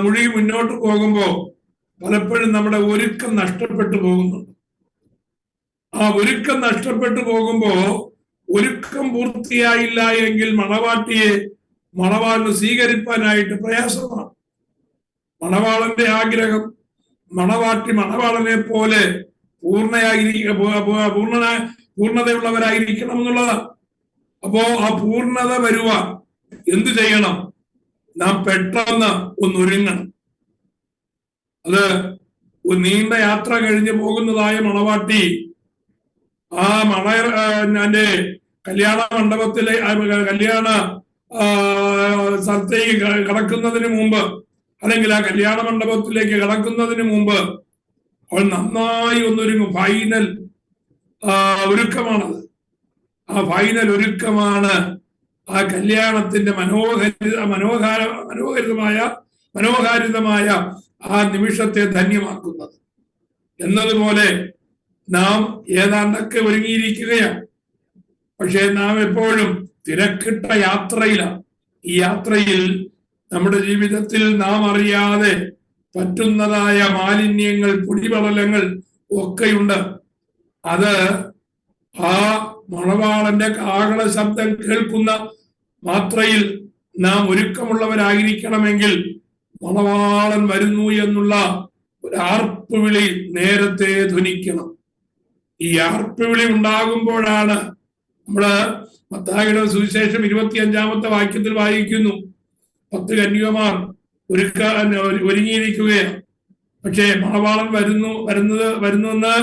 മുഴുകി മുന്നോട്ട് പോകുമ്പോൾ പലപ്പോഴും നമ്മുടെ ഒരുക്കം നഷ്ടപ്പെട്ടു പോകുന്നുണ്ട്. ആ ഒരുക്കം നഷ്ടപ്പെട്ടു പോകുമ്പോ ഒരുക്കം പൂർത്തിയായില്ല എങ്കിൽ മണവാളിന് സ്വീകരിപ്പാനായിട്ട് പ്രയാസമാണ്. മണവാളന്റെ ആഗ്രഹം മണവാളനെ പോലെ പൂർണ്ണതയുള്ളവരായിരിക്കണം എന്നുള്ളതാണ്. അപ്പോ ആ പൂർണ്ണത വരുവാൻ എന്തു ചെയ്യണം? നാം പെട്ടെന്ന് ഒന്നൊരുങ്ങണം. അത് ഒരു നീണ്ട യാത്ര കഴിഞ്ഞ് പോകുന്നതായ മണവാട്ടി എന്റെ കല്യാണ മണ്ഡപത്തിലെ കല്യാണ സ്ഥലത്തേക്ക് കടക്കുന്നതിന് മുമ്പ്, അല്ലെങ്കിൽ ആ കല്യാണ മണ്ഡപത്തിലേക്ക് കടക്കുന്നതിന് മുമ്പ് അവൾ നന്നായി ഒന്നൊരുങ്ങും. ഫൈനൽ ഒരുക്കമാണത്. ആ ഫൈനൽ ഒരുക്കമാണ് ആ കല്യാണത്തിന്റെ മനോഹാരിതമായ ആ നിമിഷത്തെ ധന്യമാക്കുന്നത്. എന്നതുപോലെ നാം ഏതാണ്ടൊക്കെ ഒരുങ്ങിയിരിക്കുകയാണ്. പക്ഷെ നാം എപ്പോഴും തിരക്കിട്ട യാത്രയിലാണ്. ഈ യാത്രയിൽ നമ്മുടെ ജീവിതത്തിൽ നാം അറിയാതെ പറ്റുന്നതായ മാലിന്യങ്ങൾ, പൊടിപടലങ്ങൾ ഒക്കെയുണ്ട്. അത് ആ മണവാളന്റെ കാഹള ശബ്ദം കേൾക്കുന്ന മാത്രയിൽ നാം ഒരുക്കമുള്ളവരായിരിക്കണമെങ്കിൽ മണവാളൻ വരുന്നു എന്നുള്ള ഒരു ആർപ്പുവിളി നേരത്തെ ധ്വനിക്കണം. ഈ ആർപ്പുവിളി ഉണ്ടാകുമ്പോഴാണ് നമ്മള് മത്തായിയുടെ സുവിശേഷം 25-ാമത്തെ വാക്യത്തിൽ വായിക്കുന്നു, 10 കന്യകമാർ ഒരുങ്ങിയിരിക്കുകയാണ്. പക്ഷേ മണവാളൻ വരുന്നുവെന്ന്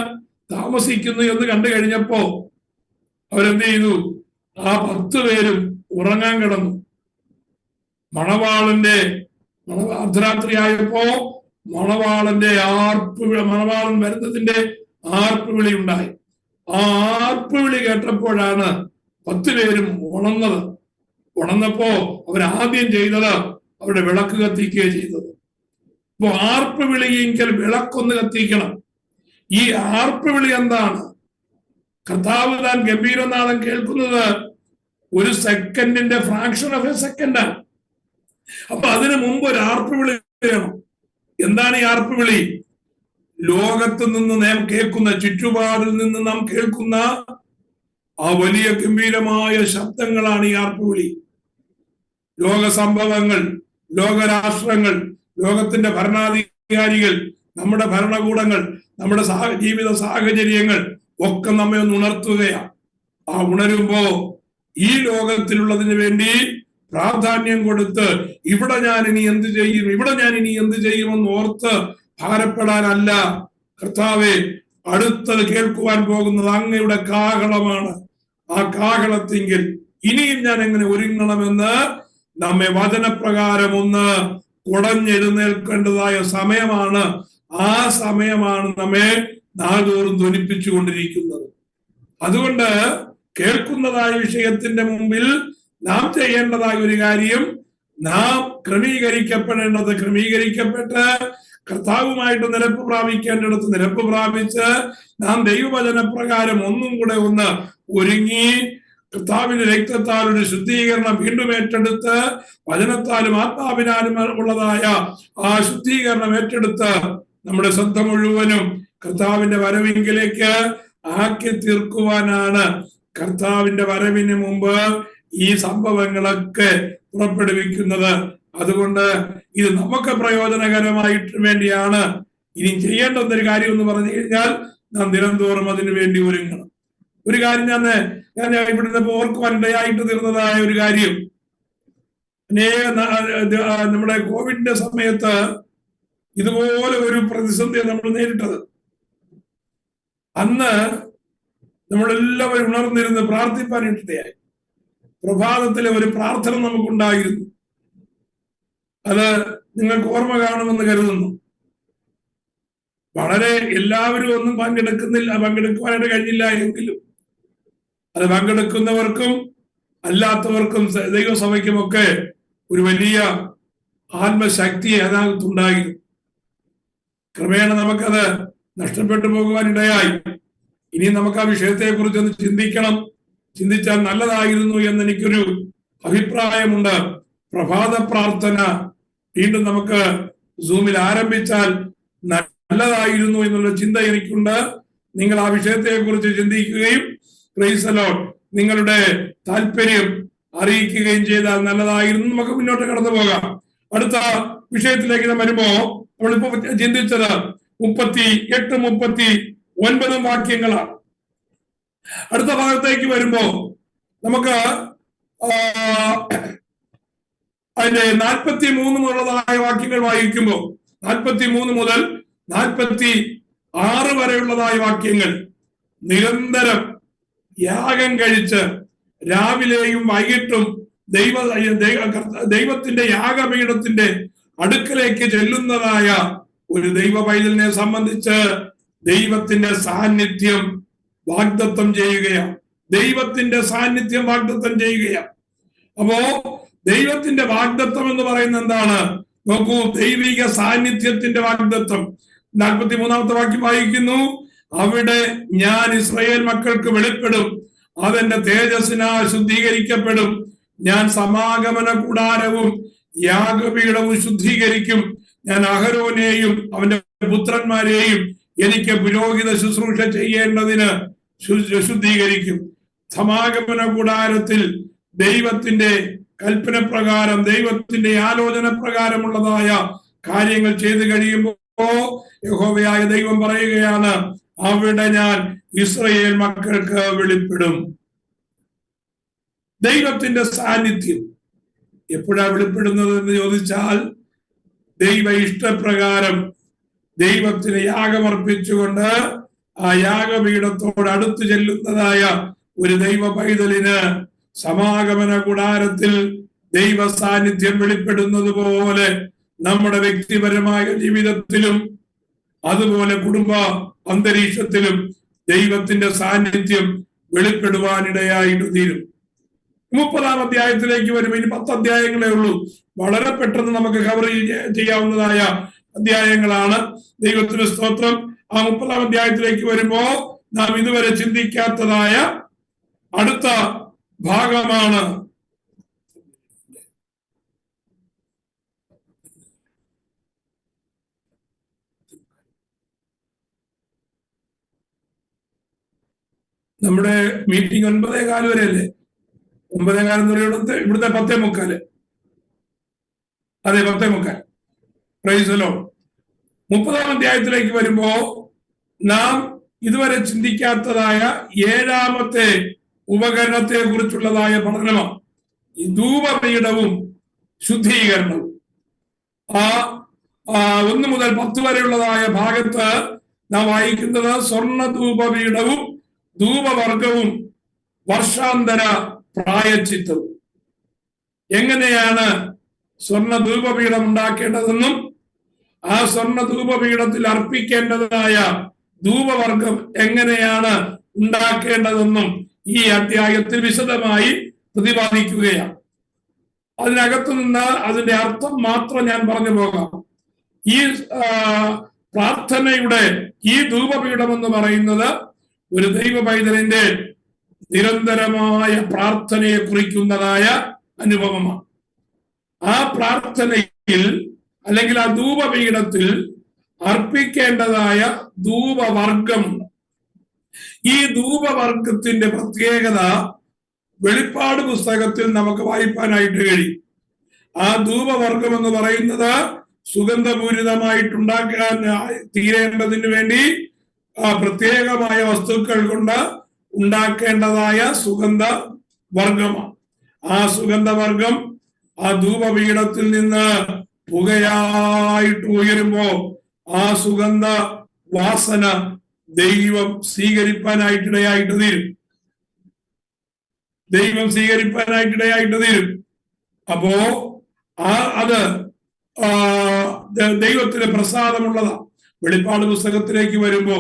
താമസിക്കുന്നു എന്ന് കണ്ടു കഴിഞ്ഞപ്പോ അവരെന്ത് ചെയ്തു? ആ 10 പേരും ഉറങ്ങാൻ കിടന്നു. അർദ്ധരാത്രിയായപ്പോ മണവാളൻ വരുന്നതിന്റെ ആർപ്പുവിളി ഉണ്ടായി. ആ ആർപ്പുവിളി കേട്ടപ്പോഴാണ് 10 പേരും ഉണർന്നത്. ഉണർന്നപ്പോ അവരാദ്യം ചെയ്തത് അവരുടെ വിളക്ക് കത്തിക്കുകയാണ് ചെയ്തത്. അപ്പോ ആർപ്പുവിളിയെങ്കിൽ വിളക്കൊന്ന് കത്തിക്കണം. ഈ ആർപ്പുവിളി എന്താണ്? കർത്താവ് താൻ ഗംഭീരനാദം കേൾക്കുന്നത് 1 സെക്കൻഡിന്റെ ഫ്രാക്ഷൻ ഓഫ് എ സെക്കൻഡാണ്. അപ്പൊ അതിനു മുമ്പ് ഒരു ആർപ്പുവിളി വേണം. എന്താണ് ഈ ആർപ്പുവിളി? ലോകത്ത് നിന്ന് നാം കേൾക്കുന്ന, ചുറ്റുപാടിൽ നിന്ന് നാം കേൾക്കുന്ന ആ വലിയ ഗംഭീരമായ ശബ്ദങ്ങളാണ് ഈ ആർപ്പുവിളി. ലോക സംഭവങ്ങൾ, ലോകരാഷ്ട്രങ്ങൾ, ലോകത്തിന്റെ ഭരണാധികാരികൾ, നമ്മുടെ ഭരണകൂടങ്ങൾ, നമ്മുടെ ജീവിത സാഹചര്യങ്ങൾ ഒക്കെ നമ്മെ ഒന്ന് ഉണർത്തുകയാണ്. ആ ഉണരുമ്പോ ഈ ലോകത്തിലുള്ളതിന് വേണ്ടി പ്രാധാന്യം കൊടുത്ത് ഇവിടെ ഞാൻ ഇനി എന്ത് ചെയ്യുമെന്ന് ഓർത്ത് ഭാരപ്പെടാനല്ല. കർത്താവെ, അടുത്തത് കേൾക്കുവാൻ പോകുന്നത് അങ്ങയുടെ കാഹളമാണ്. ആ കാഹളത്തിങ്കിൽ ഇനിയും ഞാൻ എങ്ങനെ ഒരുങ്ങണമെന്ന് നമ്മെ വചനപ്രകാരം ഒന്ന് കുടഞ്ഞെഴുന്നേൽക്കേണ്ടതായ സമയമാണ്. ആ സമയമാണ് നമ്മെ നാൾതോറും ധ്വനിപ്പിച്ചുകൊണ്ടിരിക്കുന്നത്. അതുകൊണ്ട് കേൾക്കുന്നതായ വിഷയത്തിന്റെ മുമ്പിൽ നാം ചെയ്യേണ്ടതായ ഒരു കാര്യം, നാം ക്രമീകരിക്കപ്പെട്ട് കർത്താവുമായിട്ട് നിരപ്പ് പ്രാപിക്കേണ്ടിടത്ത് നിരപ്പ് പ്രാപിച്ച് നാം ദൈവവചന പ്രകാരം ഒന്നും കൂടെ ഒന്ന് ഒരുങ്ങി കർത്താവിന്റെ രക്തത്താൽ ഒരു ശുദ്ധീകരണം വീണ്ടും ഏറ്റെടുത്ത് വചനത്താലും ആത്മാവിനാലും ഉള്ളതായ ആ ശുദ്ധീകരണം ഏറ്റെടുത്ത് നമ്മുടെ ശ്രദ്ധ മുഴുവനും കർത്താവിന്റെ വരവിങ്കിലേക്ക് ആക്കി തീർക്കുവാനാണ് കർത്താവിന്റെ വരവിന് മുമ്പ് ഈ സംഭവങ്ങളൊക്കെ പുറപ്പെടുവിക്കുന്നത്. അതുകൊണ്ട് ഇത് നമുക്ക് പ്രയോജനകരമായിട്ട് വേണ്ടിയാണ്. ഇനി ചെയ്യേണ്ടുന്നൊരു കാര്യം എന്ന് പറഞ്ഞു കഴിഞ്ഞാൽ നാം ദിനംതോറും അതിനു വേണ്ടി ഒരുങ്ങണം. ഒരു കാര്യം ഞാൻ ഇവിടുന്ന് ഓർക്കുവാൻ ഇടയായിട്ട് തീർന്നതായ ഒരു കാര്യം, നമ്മുടെ കോവിഡിന്റെ സമയത്ത് ഇതുപോലെ ഒരു പ്രതിസന്ധി നമ്മൾ നേരിട്ടത്. അന്ന് നമ്മളെല്ലാവരും ഉണർന്നിരുന്ന് പ്രാർത്ഥിപ്പാനിടയായി. പ്രഭാതത്തിലെ ഒരു പ്രാർത്ഥന നമുക്കുണ്ടായിരുന്നു. അത് നിങ്ങൾക്ക് ഓർമ്മ കാണുമെന്ന് കരുതുന്നു. വളരെ എല്ലാവരും ഒന്നും പങ്കെടുക്കുവാനായിട്ട് കഴിഞ്ഞില്ല എങ്കിലും അത് പങ്കെടുക്കുന്നവർക്കും അല്ലാത്തവർക്കും ദൈവസഭയ്ക്കുമൊക്കെ ഒരു വലിയ ആത്മശക്തി അതിനകത്തുണ്ടായിരുന്നു. ക്രമേണ നമുക്കത് നഷ്ടപ്പെട്ടു പോകുവാനിടയായി. ഇനി നമുക്ക് ആ വിഷയത്തെ കുറിച്ച് ഒന്ന് ചിന്തിച്ചാൽ നല്ലതായിരുന്നു എന്ന് എനിക്കൊരു അഭിപ്രായമുണ്ട്. പ്രഭാത പ്രാർത്ഥന വീണ്ടും നമുക്ക് സൂമിൽ ആരംഭിച്ചാൽ നല്ലതായിരുന്നു എന്നുള്ള ചിന്ത എനിക്കുണ്ട്. നിങ്ങൾ ആ വിഷയത്തെ കുറിച്ച് ചിന്തിക്കുകയും പ്രൈസ് ദി ലോർഡ് നിങ്ങളുടെ താല്പര്യം അറിയിക്കുകയും ചെയ്താൽ നല്ലതായിരുന്നു. നമുക്ക് മുന്നോട്ട് കടന്നു പോകാം. അടുത്ത വിഷയത്തിലേക്ക് വരുമ്പോ നമ്മളിപ്പോ ചിന്തിച്ചത് 38, 39 വാക്യങ്ങളാണ്. അടുത്ത ഭാഗത്തേക്ക് വരുമ്പോ നമുക്ക് അതിന്റെ 43 മുതലുള്ളതായ വാക്യങ്ങൾ വായിക്കുമ്പോൾ 43 മുതൽ 46 വരെയുള്ളതായ വാക്യങ്ങൾ നിരന്തരം യാഗം കഴിച്ച് രാവിലെയും വൈകിട്ടും ദൈവത്തിന്റെ യാഗപീഠത്തിന്റെ അടുക്കലേക്ക് ചെല്ലുന്നതായ ഒരു ദൈവ പൈതലിനെ സംബന്ധിച്ച് ദൈവത്തിന്റെ സാന്നിധ്യം വാഗ്ദത്തം ചെയ്യുകയാണ്. ദൈവത്തിന്റെ സാന്നിധ്യം വാഗ്ദത്തം ചെയ്യുകയാണ്. അപ്പോ ദൈവത്തിന്റെ വാഗ്ദത്തം എന്ന് പറയുന്നത് എന്താണ്? നോക്കൂ, ദൈവിക സാന്നിധ്യത്തിന്റെ വാഗ്ദത്തം. 43-ാമത്തെ വാക്യം വായിക്കുന്നു, അവിടെ ഞാൻ ഇസ്രായേൽ മക്കൾക്ക് വെളിപ്പെടും, അതെന്റെ തേജസ്സിനാൽ ശുദ്ധീകരിക്കപ്പെടും. ഞാൻ സമാഗമന കൂടാരവും യാഗപീഠവും ശുദ്ധീകരിക്കും. ഞാൻ അഹരോനെയും അവന്റെ പുത്രന്മാരെയും എനിക്ക് പുരോഹിത ശുശ്രൂഷ ചെയ്യേണ്ടതിന് ശുദ്ധീകരിക്കും. സമാഗമന കൂടാരത്തിൽ ദൈവത്തിന്റെ കൽപ്പന പ്രകാരം, ദൈവത്തിന്റെ ആലോചന പ്രകാരമുള്ളതായ കാര്യങ്ങൾ ചെയ്തു കഴിയുമ്പോ യഹോവയായ ദൈവം പറയുകയാണ്, അവിടെ ഞാൻ ഇസ്രായേൽ മക്കൾക്ക് വെളിപ്പെടും. ദൈവത്തിന്റെ സാന്നിധ്യം എപ്പോഴാ വെളിപ്പെടുന്നത് എന്ന് ചോദിച്ചാൽ, ദൈവ ഇഷ്ടപ്രകാരം ദൈവത്തിന് യാഗമർപ്പിച്ചുകൊണ്ട് ആ യാഗപീഠത്തോട് അടുത്തു ചെല്ലുന്നതായ ഒരു ദൈവ പൈതലിന് സമാഗമന കൂടാരത്തിൽ ദൈവ സാന്നിധ്യം വെളിപ്പെടുന്നത് പോലെ നമ്മുടെ വ്യക്തിപരമായ ജീവിതത്തിലും അതുപോലെ കുടുംബ അന്തരീക്ഷത്തിലും ദൈവത്തിന്റെ സാന്നിധ്യം വെളിപ്പെടുവാനിടയായിട്ട് തീരും. 30-ാം അധ്യായത്തിലേക്ക് വരും. ഇനി 10 അധ്യായങ്ങളേ ഉള്ളൂ. വളരെ പെട്ടെന്ന് നമുക്ക് കവർ ചെയ്യാവുന്നതായ അധ്യായങ്ങളാണ്. ദൈവത്തിന് സ്തോത്രം. ആ 30-ാം അധ്യായത്തിലേക്ക് വരുമ്പോ നാം ഇതുവരെ ചിന്തിക്കാത്തതായ അടുത്ത ഭാഗമാണ് നമ്മുടെ മീറ്റിംഗ് 9:15 വരെ അല്ലേ? 9:15 എന്ന് പറയുന്നത് ഇവിടുത്തെ 10:45. അതെ, 10:45. Price the Lord. 30-ാം അധ്യായത്തിലേക്ക് വരുമ്പോ നാം ഇതുവരെ ചിന്തിക്കാത്തതായ 7-ാമത്തെ ഉപകരണത്തെ കുറിച്ചുള്ളതായ പഠനമാണ് ഈ ധൂപപീഠവും ശുദ്ധീകരണവും. 1 മുതൽ 10 വരെയുള്ളതായ ഭാഗത്ത് നാം വായിക്കുന്നത് സ്വർണ്ണ ധൂപപീഠവും ധൂപവർഗവും വർഷാന്തര പ്രായശ്ചിത്തവും. എങ്ങനെയാണ് സ്വർണ്ണ ധൂപപീഠം ഉണ്ടാക്കേണ്ടതെന്നും ആ സ്വർണ്ണ ധൂപപീഠത്തിൽ അർപ്പിക്കേണ്ടതായ ധൂപവർഗം എങ്ങനെയാണ് ഉണ്ടാക്കേണ്ടതെന്നും ഈ അധ്യായത്തിൽ വിശദമായി പ്രതിപാദിക്കുകയാണ്. അതിനകത്തു നിന്ന് അതിന്റെ അർത്ഥം മാത്രം ഞാൻ പറഞ്ഞു പോകാം. ഈ പ്രാർത്ഥനയുടെ ഈ ധൂപപീഠം എന്ന് പറയുന്നത് ഒരു ദൈവ പൈതലിന്റെ നിരന്തരമായ പ്രാർത്ഥനയെ കുറിക്കുന്നതായ അനുഭവമാണ്. ആ പ്രാർത്ഥനയിൽ അല്ലെങ്കിൽ ആ ധൂപപീഠത്തിൽ അർപ്പിക്കേണ്ടതായ ധൂപവർഗമുണ്ട്. ഈ ധൂപവർഗത്തിന്റെ പ്രത്യേകത വെളിപ്പാട് പുസ്തകത്തിൽ നമുക്ക് വായിപ്പാനായിട്ട് കഴിയും. ആ ധൂപവർഗം എന്ന് പറയുന്നത് സുഗന്ധപൂരിതമായിട്ടുണ്ടാക്കാൻ തീരേണ്ടതിന് വേണ്ടി പ്രത്യേകമായ വസ്തുക്കൾ കൊണ്ട് ഉണ്ടാക്കേണ്ടതായ സുഗന്ധ വർഗമാണ്. ആ സുഗന്ധവർഗം ആ ധൂപപീഠത്തിൽ നിന്ന് പുകയായിട്ട് ഉയരുമ്പോ ആ സുഗന്ധ വാസന ദൈവം സ്വീകരിപ്പാനായിട്ടിടയായിട്ട് തീരും. ദൈവം സ്വീകരിപ്പാനായിട്ടിടയായിട്ട് തീരും. അപ്പോ അത് ദൈവത്തിന് പ്രസാദമുള്ളതാ. വെളിപ്പാട് പുസ്തകത്തിലേക്ക് വരുമ്പോ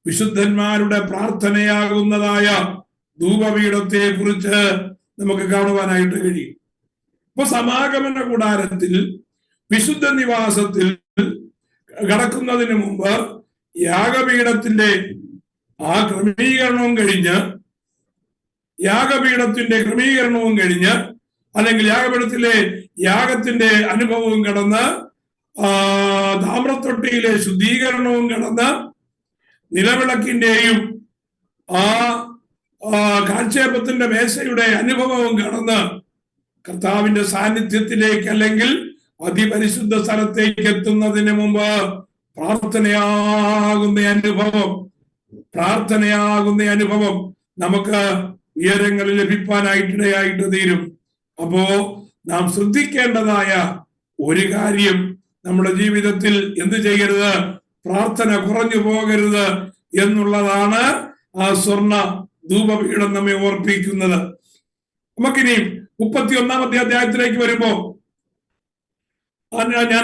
വിശുദ്ധന്മാരുടെ പ്രാർത്ഥനയാകുന്നതായ ധൂപപീഠത്തെ കുറിച്ച് നമുക്ക് കാണുവാനായിട്ട് കഴിയും. ഇപ്പൊ സമാഗമന കൂടാരത്തിൽ വിശുദ്ധ നിവാസത്തിൽ കടക്കുന്നതിന് മുമ്പ് യാഗപീഠത്തിന്റെ ആ ക്രമീകരണവും കഴിഞ്ഞ് അല്ലെങ്കിൽ യാഗപീഠത്തിലെ യാഗത്തിന്റെ അനുഭവവും കടന്ന് താമ്രത്തൊട്ടിയിലെ ശുദ്ധീകരണവും കടന്ന് നിലവിളക്കിന്റെയും ആ കാഴ്ചയപ്പത്തിന്റെ മേശയുടെ അനുഭവവും കടന്ന് കർത്താവിന്റെ സാന്നിധ്യത്തിലേക്ക് അല്ലെങ്കിൽ അതിപരിശുദ്ധ സ്ഥലത്തേക്ക് എത്തുന്നതിന് മുമ്പ് പ്രാർത്ഥനയാകുന്ന അനുഭവം നമുക്ക് ഉയരങ്ങളിൽ ലഭിക്കാനായിട്ടിടയായിട്ട് തീരും. അപ്പോ നാം ശ്രദ്ധിക്കേണ്ടതായ ഒരു കാര്യം, നമ്മുടെ ജീവിതത്തിൽ എന്ത് ചെയ്യരുത്? പ്രാർത്ഥന കുറഞ്ഞു പോകരുത് എന്നുള്ളതാണ് ആ സ്വർണ്ണ ധൂപപീഠം നമ്മെ ഓർപ്പിക്കുന്നത്. നമുക്കിനി 31-ാമത്തെ അധ്യായത്തിലേക്ക് വരുമ്പോ ഞാൻ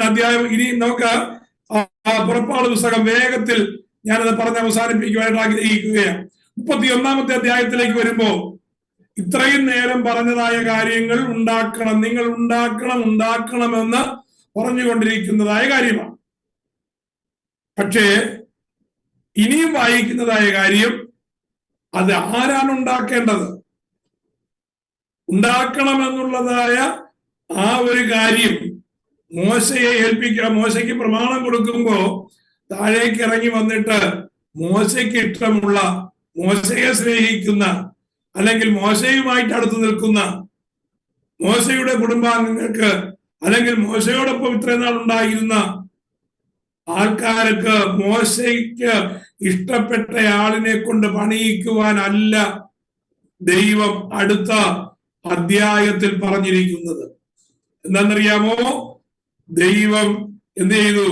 ഇനി നമുക്ക് പുറപ്പാട് പുസ്തകം വേഗത്തിൽ ഞാനത് പറഞ്ഞ് അവസാനിപ്പിക്കുവാനായിട്ട് ആഗ്രഹിക്കുകയാണ്. 31-ാമത്തെ അധ്യായത്തിലേക്ക് വരുമ്പോ ഇത്രയും നേരം പറഞ്ഞതായ കാര്യങ്ങൾ നിങ്ങൾ ഉണ്ടാക്കണമെന്ന് പറഞ്ഞുകൊണ്ടിരിക്കുന്നതായ കാര്യമാണ്. പക്ഷേ ഇനിയും വായിക്കുന്നതായ കാര്യം, അത് ആരാണ് ഉണ്ടാക്കേണ്ടത്? ഉണ്ടാക്കണമെന്നുള്ളതായ ആ ഒരു കാര്യം മോശയെ ഏൽപ്പിക്കുക. മോശയ്ക്ക് പ്രമാണം കൊടുക്കുമ്പോ താഴേക്ക് ഇറങ്ങി വന്നിട്ട് മോശയ്ക്ക് ഇഷ്ടമുള്ള, മോശയെ സ്നേഹിക്കുന്ന, അല്ലെങ്കിൽ മോശയുമായിട്ട് അടുത്ത് നിൽക്കുന്ന മോശയുടെ കുടുംബാംഗങ്ങൾക്ക്, അല്ലെങ്കിൽ മോശയോടൊപ്പം ഇത്രയും നാൾ ഉണ്ടായിരുന്ന ആൾക്കാർക്ക് മോശയ്ക്ക് ഇഷ്ടപ്പെട്ട ആളിനെ കൊണ്ട് പണിയിക്കുവാനല്ല ദൈവം അടുത്ത അധ്യായത്തിൽ പറഞ്ഞിരിക്കുന്നത്. എന്താണെന്നറിയാമോ? ദൈവം എന്ത് ചെയ്തു?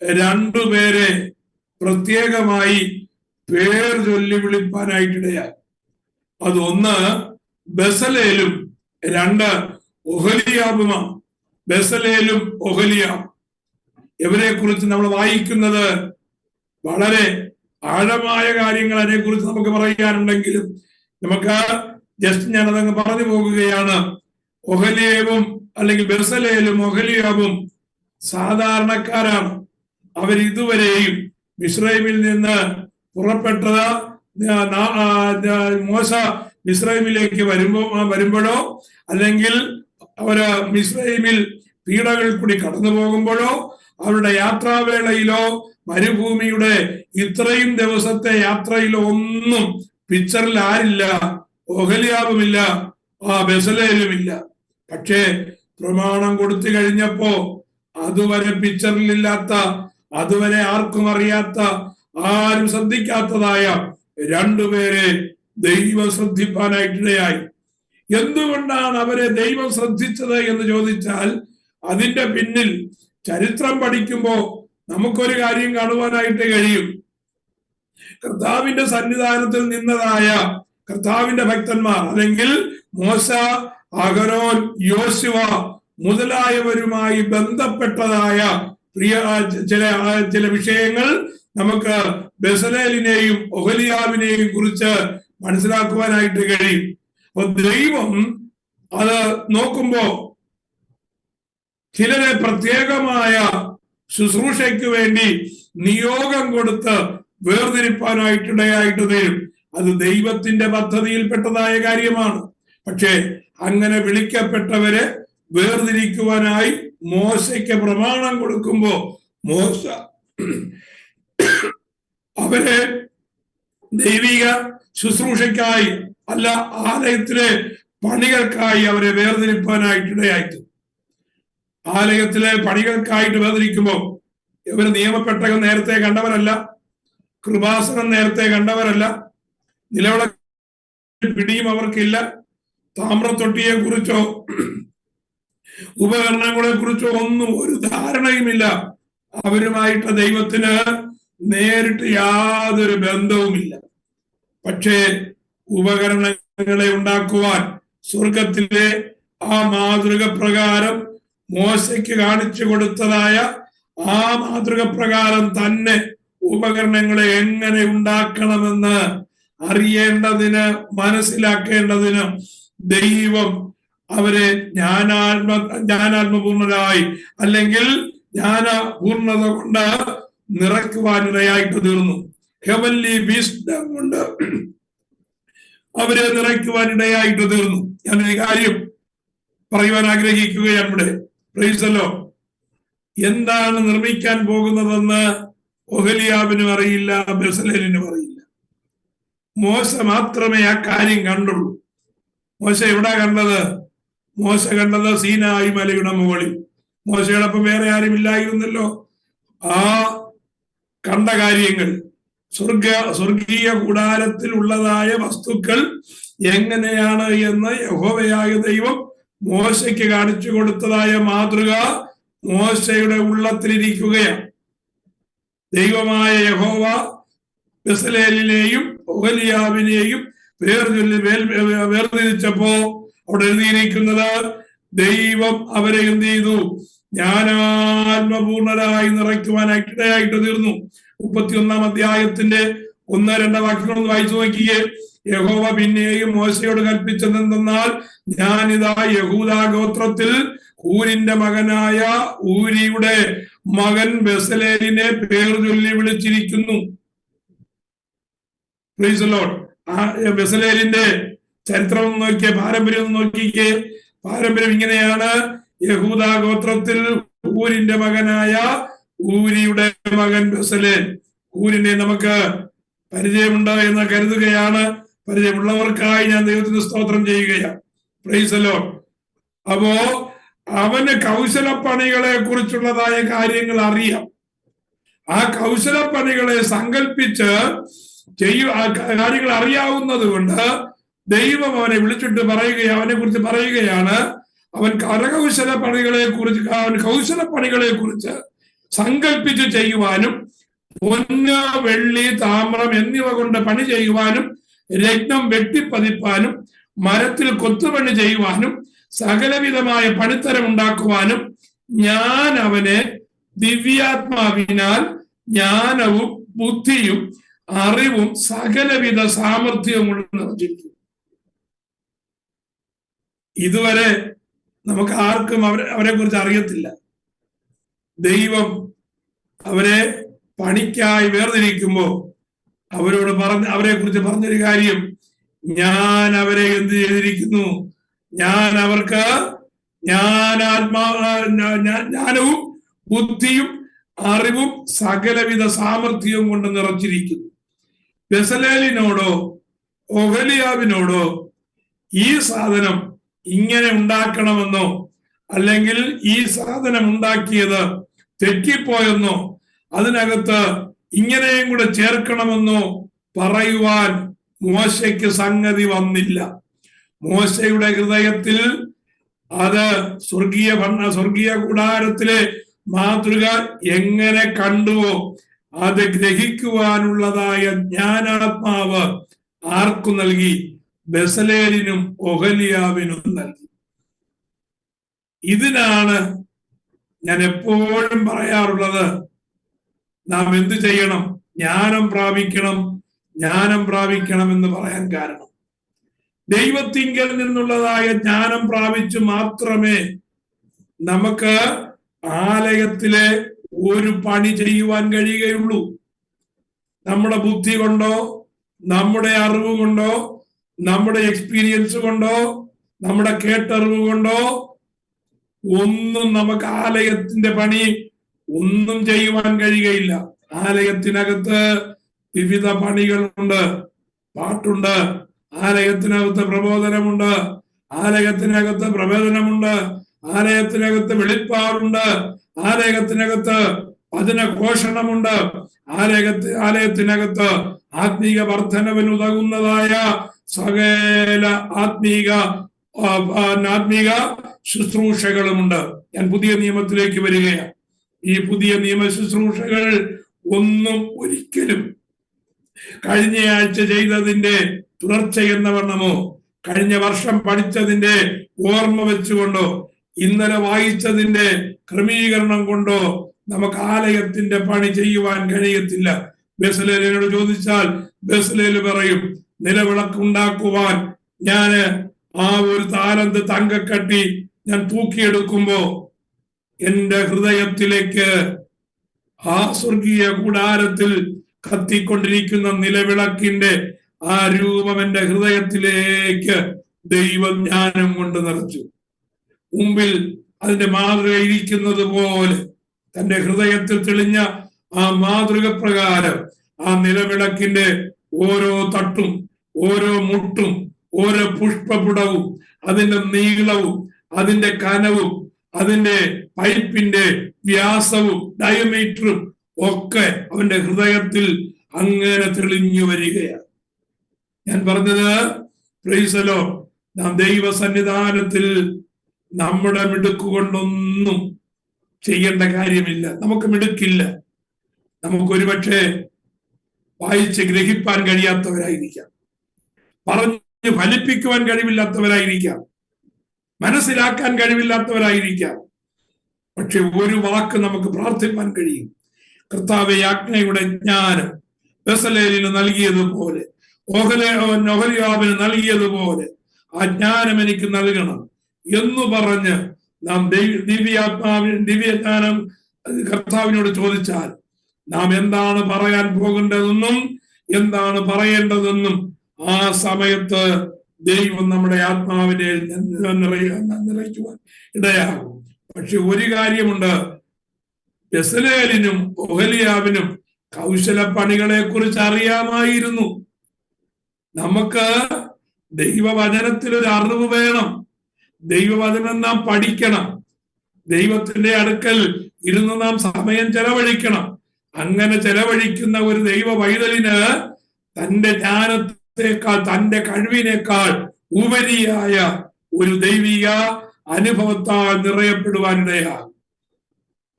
2 പേരെ പ്രത്യേകമായി പേർ ചൊല്ലി വിളിപ്പാനായിട്ടിടയായി. അതൊന്ന് ബസലേലും 2 ഒഹലിയാബുമാണ്. ബസലേലും ഒഹലിയാബ്, ഇവരെ കുറിച്ച് നമ്മൾ വായിക്കുന്നത് വളരെ ആഴമായ കാര്യങ്ങൾ അതിനെക്കുറിച്ച് നമുക്ക് പറയാനുണ്ടെങ്കിലും നമുക്ക് ജസ്റ്റ് ഞാനതങ്ങ് പറഞ്ഞു പോകുകയാണ്. ഒഹലിയാബും അല്ലെങ്കിൽ ബസലേലും ഒഹലിയാബും സാധാരണക്കാരാണ്. അവരിതുവരെയും മിസ്രൈമിൽ നിന്ന് പുറപ്പെട്ടത് മോശ മിസ്രൈമിലേക്ക് വരുമ്പോഴോ അല്ലെങ്കിൽ അവര് മിസ്രൈമിൽ പീഡകൾ കൂടി കടന്നു പോകുമ്പോഴോ അവരുടെ യാത്രാവേളയിലോ മരുഭൂമിയുടെ ഇത്രയും ദിവസത്തെ യാത്രയിലോ ഒന്നും പിക്ചറിൽ ആരില്ല. ഒഹലിയാബുമില്ല, ബസലേലുമില്ല. പക്ഷേ പ്രമാണം കൊടുത്തു കഴിഞ്ഞപ്പോ അതുവരെ പിക്ചറിലില്ലാത്ത, അതുവരെ ആർക്കും അറിയാത്ത, ആരും ശ്രദ്ധിക്കാത്തതായ 2 പേരെ ദൈവം ശ്രദ്ധിപ്പാനായിട്ടിടയായി. എന്തുകൊണ്ടാണ് അവരെ ദൈവം ശ്രദ്ധിച്ചത് എന്ന് ചോദിച്ചാൽ, അതിന്റെ പിന്നിൽ ചരിത്രം പഠിക്കുമ്പോ നമുക്കൊരു കാര്യം കാണുവാനായിട്ട് കഴിയും. കർത്താവിന്റെ സന്നിധാനത്തിൽ നിന്നതായ കർത്താവിന്റെ ഭക്തന്മാർ, അല്ലെങ്കിൽ മോശ, അഹരോൻ, യോശുവ മുതലായവരുമായി ബന്ധപ്പെട്ടതായ ചില വിഷയങ്ങൾ നമുക്ക് ബസലേലിനെയും ഒഹലിയാബിനെയും കുറിച്ച് മനസ്സിലാക്കുവാനായിട്ട് കഴിയും. അപ്പൊ ദൈവം അത് നോക്കുമ്പോ ചിലരെ പ്രത്യേകമായ ശുശ്രൂഷയ്ക്ക് വേണ്ടി നിയോഗം കൊടുത്ത് വേർതിരിപ്പാനായിട്ടിടയായിട്ട് തരും. അത് ദൈവത്തിന്റെ പദ്ധതിയിൽപ്പെട്ടതായ കാര്യമാണ്. പക്ഷേ അങ്ങനെ വിളിക്കപ്പെട്ടവരെ വേർതിരിക്കുവാനായി മോശയ്ക്ക് പ്രമാണം കൊടുക്കുമ്പോ മോശ അവരെ ദൈവിക ശുശ്രൂഷയ്ക്കായി അല്ല, ആലയത്തിലെ പണികൾക്കായി അവരെ വേർതിരിപ്പാനായിട്ടിടയായിട്ട്. ആലയത്തിലെ പണികൾക്കായിട്ട് വേർതിരിക്കുമ്പോൾ ഇവർ നിയമപ്പെട്ടകം നേരത്തെ കണ്ടവരല്ല, കൃപാസനം നേരത്തെ കണ്ടവരല്ല, നിലവിളക്ക് പിടിയും അവർക്കില്ല, താമ്രത്തൊട്ടിയെ കുറിച്ചോ ഉപകരണങ്ങളെ കുറിച്ചോ ഒന്നും ഒരു ധാരണയുമില്ല. അവരുമായിട്ട് ദൈവത്തിന് നേരിട്ട് യാതൊരു ബന്ധവുമില്ല. പക്ഷേ ഉപകരണങ്ങളെ ഉണ്ടാക്കുവാൻ സ്വർഗത്തിലെ ആ മാതൃക പ്രകാരം മോശയ്ക്ക് കാണിച്ചു കൊടുത്തതായ ആ മാതൃക പ്രകാരം തന്നെ ഉപകരണങ്ങളെ എങ്ങനെ ഉണ്ടാക്കണമെന്ന് അറിയേണ്ടതിന്, മനസ്സിലാക്കേണ്ടതിന് ദൈവം അവരെ ജ്ഞാനാത്മപൂർണരായി അല്ലെങ്കിൽ ജ്ഞാനപൂർണത കൊണ്ട് നിറയ്ക്കുവാനിടയായിട്ട് തീർന്നു. ഹെവൻലി വിസ്ഡം കൊണ്ട് അവരെ നിറയ്ക്കുവാനിടയായിട്ട് തീർന്നു. ഞാനൊരു കാര്യം പറയുവാൻ ആഗ്രഹിക്കുകയാണ് ഇവിടെ. Price the Lord. എന്താണ് നിർമ്മിക്കാൻ പോകുന്നതെന്ന് ഒഹലിയാബിനും അറിയില്ല, ബെസലേലിനും അറിയില്ല. മോശ മാത്രമേ ആ കാര്യം കണ്ടുള്ളൂ. മോശ എവിടാ കണ്ടത്? മോശ കണ്ടത് സീനായി മലയുടെ മുകളിൽ. മോശയോടൊപ്പം വേറെ ആരും ഇല്ലായിരുന്നല്ലോ. ആ കണ്ട കാര്യങ്ങൾ, സ്വർഗീയ കൂടാരത്തിൽ ഉള്ളതായ വസ്തുക്കൾ എങ്ങനെയാണ് എന്ന് യഹോവയായ ദൈവം മോശയ്ക്ക് കാണിച്ചു കൊടുത്തതായ മാതൃക മോശയുടെ ഉള്ളത്തിലിരിക്കുകയാണ്. ദൈവമായ യഹോവ ബെസലേലിനെയും ഒഹലിയാബിനെയും വേർതിരിച്ചപ്പോ അവിടെ എഴുതിയിരിക്കുന്നത്, ദൈവം അവരെ എന്ത് ചെയ്തു? ജ്ഞാനാത്മപൂർണരായി നിറയ്ക്കുവാനായിട്ടിടയായിട്ട് തീർന്നു. 31-ാം അധ്യായത്തിന്റെ 1-2 വാക്യങ്ങളൊന്ന് വായിച്ചു നോക്കിയേ. യഹോവ പിന്നെയും മോശയോട് കൽപ്പിച്ചതെന്തെന്നാൽ, ഞാനിതാ യഹൂദാ ഗോത്രത്തിൽ ഹൂരിന്റെ മകനായ ഊരിയുടെ മകൻ ബെസലേലിനെ പേർ ചൊല്ലി വിളിച്ചിരിക്കുന്നു. Praise the Lord. ബെസലേലിന്റെ ചരിത്രം നോക്കിയേ, പാരമ്പര്യം നോക്കിക്കേ. പാരമ്പര്യം ഇങ്ങനെയാണ്: യഹൂദാ ഗോത്രത്തിൽ ഹൂരിന്റെ മകനായ ഊരിയുടെ മകൻ ബെസലേൽ. ഹൂരിനെ നമുക്ക് പരിചയമുണ്ട് എന്ന് കരുതുകയാണ്. പരിചയമുള്ളവർക്കായി ഞാൻ ദൈവത്തിന് സ്തോത്രം ചെയ്യുകയാണ്. Price the Lord. അപ്പോ അവന് കൗശലപ്പണികളെ കുറിച്ചുള്ളതായ കാര്യങ്ങൾ അറിയാം. ആ കൗശലപ്പണികളെ സങ്കല്പിച്ച് കാര്യങ്ങൾ അറിയാവുന്നത് കൊണ്ട് ദൈവം അവനെ വിളിച്ചിട്ട് അവനെ കുറിച്ച് പറയുകയാണ്, അവൻ കൗശലപ്പണികളെ കുറിച്ച് സങ്കല്പിച്ച് ചെയ്യുവാനും പൊന്ന്, വെള്ളി, താമ്രം എന്നിവ കൊണ്ട് പണി ചെയ്യുവാനും രത്നം വെട്ടിപ്പതിപ്പാനും മരത്തിൽ കൊത്തുപണി ചെയ്യുവാനും സകലവിധമായ പണിത്തരം ഉണ്ടാക്കുവാനും ഞാൻ അവനെ ദിവ്യാത്മാവിനാൽ ജ്ഞാനവും ബുദ്ധിയും അറിവും സകലവിധ സാമർഥ്യവും കൊണ്ട് നിറച്ചിരിക്കും. ഇതുവരെ നമുക്ക് ആർക്കും അവരെ കുറിച്ച് അറിയത്തില്ല. ദൈവം അവരെ പണിക്കായി വേർതിരിക്കുമ്പോ അവരെ കുറിച്ച് പറഞ്ഞൊരു കാര്യം, ഞാൻ അവരെ എന്ത് ചെയ്തിരിക്കുന്നു? ഞാൻ അവർക്ക് ജ്ഞാനവും ബുദ്ധിയും അറിവും സകലവിധ സാമർഥ്യവും കൊണ്ട് നിറച്ചിരിക്കുന്നു. ബെസലേലിനോടോ ഒഹലിയാബിനോടോ ഈ സാധനം ഇങ്ങനെ ഉണ്ടാക്കണമെന്നോ അല്ലെങ്കിൽ ഈ സാധനം ഉണ്ടാക്കിയത് തെറ്റിപ്പോയെന്നോ അതിനകത്ത് ഇങ്ങനെയും കൂടെ ചേർക്കണമെന്നോ പറയുവാൻ മോശയ്ക്ക് സംഗതി വന്നില്ല. മോശയുടെ ഹൃദയത്തിൽ അത് സ്വർഗീയ കൂടാരത്തിലെ മാതൃക എങ്ങനെ കണ്ടുവോ അത് ഗ്രഹിക്കുവാനുള്ളതായ ജ്ഞാനാത്മാവ് ആർക്കു നൽകി? ബെസലേലിനും ഒഹലിയാവിനും നൽകി. ഇതിനാണ് ഞാൻ എപ്പോഴും പറയാറുള്ളത്, നാം എന്ത് ചെയ്യണം? ജ്ഞാനം പ്രാപിക്കണം എന്ന് പറയാൻ കാരണം, ദൈവത്തിങ്കൽ നിന്നുള്ളതായ ജ്ഞാനം പ്രാപിച്ചു മാത്രമേ നമുക്ക് ആലയത്തിലെ ഒരു പണി ചെയ്യുവാൻ കഴിയുകയുള്ളൂ. നമ്മുടെ ബുദ്ധി കൊണ്ടോ നമ്മുടെ അറിവ് കൊണ്ടോ നമ്മുടെ എക്സ്പീരിയൻസ് കൊണ്ടോ നമ്മുടെ കേട്ടറിവ് കൊണ്ടോ ഒന്നും നമുക്ക് ആലയത്തിന്റെ പണി ഒന്നും ചെയ്യുവാൻ കഴിയുകയില്ല. ആലയത്തിനകത്ത് വിവിധ പണികളുണ്ട്. പാട്ടുണ്ട്, ആലയത്തിനകത്ത് പ്രബോധനമുണ്ട്, ആലയത്തിനകത്ത് പ്രബോധനമുണ്ട്, ആലയത്തിനകത്ത് വെളിപ്പാടുണ്ട്, ആലയത്തിനകത്ത് വചനഘോഷണമുണ്ട്, ആലയത്തിനകത്ത് ആത്മീക വർധനവിന് ഉതകുന്നതായ സകല ആത്മീക ശുശ്രൂഷകളുമുണ്ട്. ഞാൻ പുതിയ നിയമത്തിലേക്ക് വരികയാണ്. ഈ പുതിയ നിയമ ശുശ്രൂഷകൾ ഒന്നും ഒരിക്കലും കഴിഞ്ഞയാഴ്ച ചെയ്തതിന്റെ തുടർച്ച എന്ന വണ്ണമോ കഴിഞ്ഞ വർഷം പഠിച്ചതിന്റെ ഓർമ്മ വെച്ചുകൊണ്ടോ ഇന്നലെ വായിച്ചതിന്റെ ക്രമീകരണം കൊണ്ടോ നമുക്ക് ആലയത്തിന്റെ പണി ചെയ്യുവാൻ കഴിയത്തില്ല. ബെസലേലിനോട് ചോദിച്ചാൽ ബെസലേൽ പറയും, നിലവിളക്ക് ഉണ്ടാക്കുവാൻ ഞാന് ആ ഒരു താലന്ത് തങ്കക്കട്ടി ഞാൻ തൂക്കിയെടുക്കുമ്പോ എന്റെ ഹൃദയത്തിലേക്ക് ആ സ്വർഗീയ കൂടാരത്തിൽ കത്തിക്കൊണ്ടിരിക്കുന്ന നിലവിളക്കിന്റെ ആ രൂപം എന്റെ ഹൃദയത്തിലേക്ക് ദൈവം ജ്ഞാനം കൊണ്ട് നിറച്ചു. മുമ്പിൽ അതിന്റെ മാതൃക ഇരിക്കുന്നത് പോലെ തന്റെ ഹൃദയത്തിൽ തെളിഞ്ഞ ആ മാതൃക പ്രകാരം ആ നിലവിളക്കിന്റെ ഓരോ തട്ടും ഓരോ മുട്ടും ഓരോ പുഷ്പപുടവും അതിന്റെ നീളവും അതിന്റെ കനവും അതിന്റെ പൈപ്പിന്റെ വ്യാസവും ഡയമീറ്ററും ഒക്കെ അവന്റെ ഹൃദയത്തിൽ അങ്ങനെ തെളിഞ്ഞു വരികയാണ്. ഞാൻ പറഞ്ഞത്, പ്രൈസ് ദി ലോർഡ്, നാം ദൈവ സന്നിധാനത്തിൽ നമ്മുടെ മിടുക്കുകൊണ്ടൊന്നും ചെയ്യേണ്ട കാര്യമില്ല. നമുക്ക് മിടുക്കില്ല. നമുക്ക് ഒരുപക്ഷെ വായിച്ച് ഗ്രഹിപ്പാൻ കഴിയാത്തവരായിരിക്കാം, പറഞ്ഞു ഫലിപ്പിക്കുവാൻ കഴിവില്ലാത്തവരായിരിക്കാം, മനസ്സിലാക്കാൻ കഴിവില്ലാത്തവരായിരിക്കാം. പക്ഷെ ഒരു വാക്ക് നമുക്ക് പ്രാർത്ഥിപ്പാൻ കഴിയും. കർത്താവേ, ആജ്ഞയുടെ ജ്ഞാനം ബെസലേലിന് നൽകിയതുപോലെ, ഒഹൊലിയാബിന് നൽകിയതുപോലെ ആ ജ്ഞാനം എനിക്ക് നൽകണം എന്ന് പറഞ്ഞ് നാം ദിവ്യജ്ഞാനം കർത്താവിനോട് ചോദിച്ചാൽ നാം എന്താണ് പറയാൻ പോകേണ്ടതെന്നും എന്താണ് പറയേണ്ടതെന്നും ആ സമയത്ത് ദൈവം നമ്മുടെ ആത്മാവിനെ നിറയ്ക്കുവാൻ ഇടയാകും. പക്ഷെ ഒരു കാര്യമുണ്ട്, ബെസലേലിനും ഒഹൊലിയാബിനും കൗശലപ്പണികളെ കുറിച്ച് അറിയാമായിരുന്നു. നമുക്ക് ദൈവവചനത്തിൽ ഒരു അറിവ് വേണം. ദൈവവചനം നാം പഠിക്കണം. ദൈവത്തിന്റെ അടുക്കൽ ഇരുന്ന് നാം സമയം ചെലവഴിക്കണം. അങ്ങനെ ചെലവഴിക്കുന്ന ഒരു ദൈവ വൈതലിന് തന്റെ ജ്ഞാനത്തെക്കാൾ തന്റെ കഴിവിനേക്കാൾ ഉപരിയായ ഒരു ദൈവിക അനുഭവത്താൽ നിറയപ്പെടുവാനിടയാകും.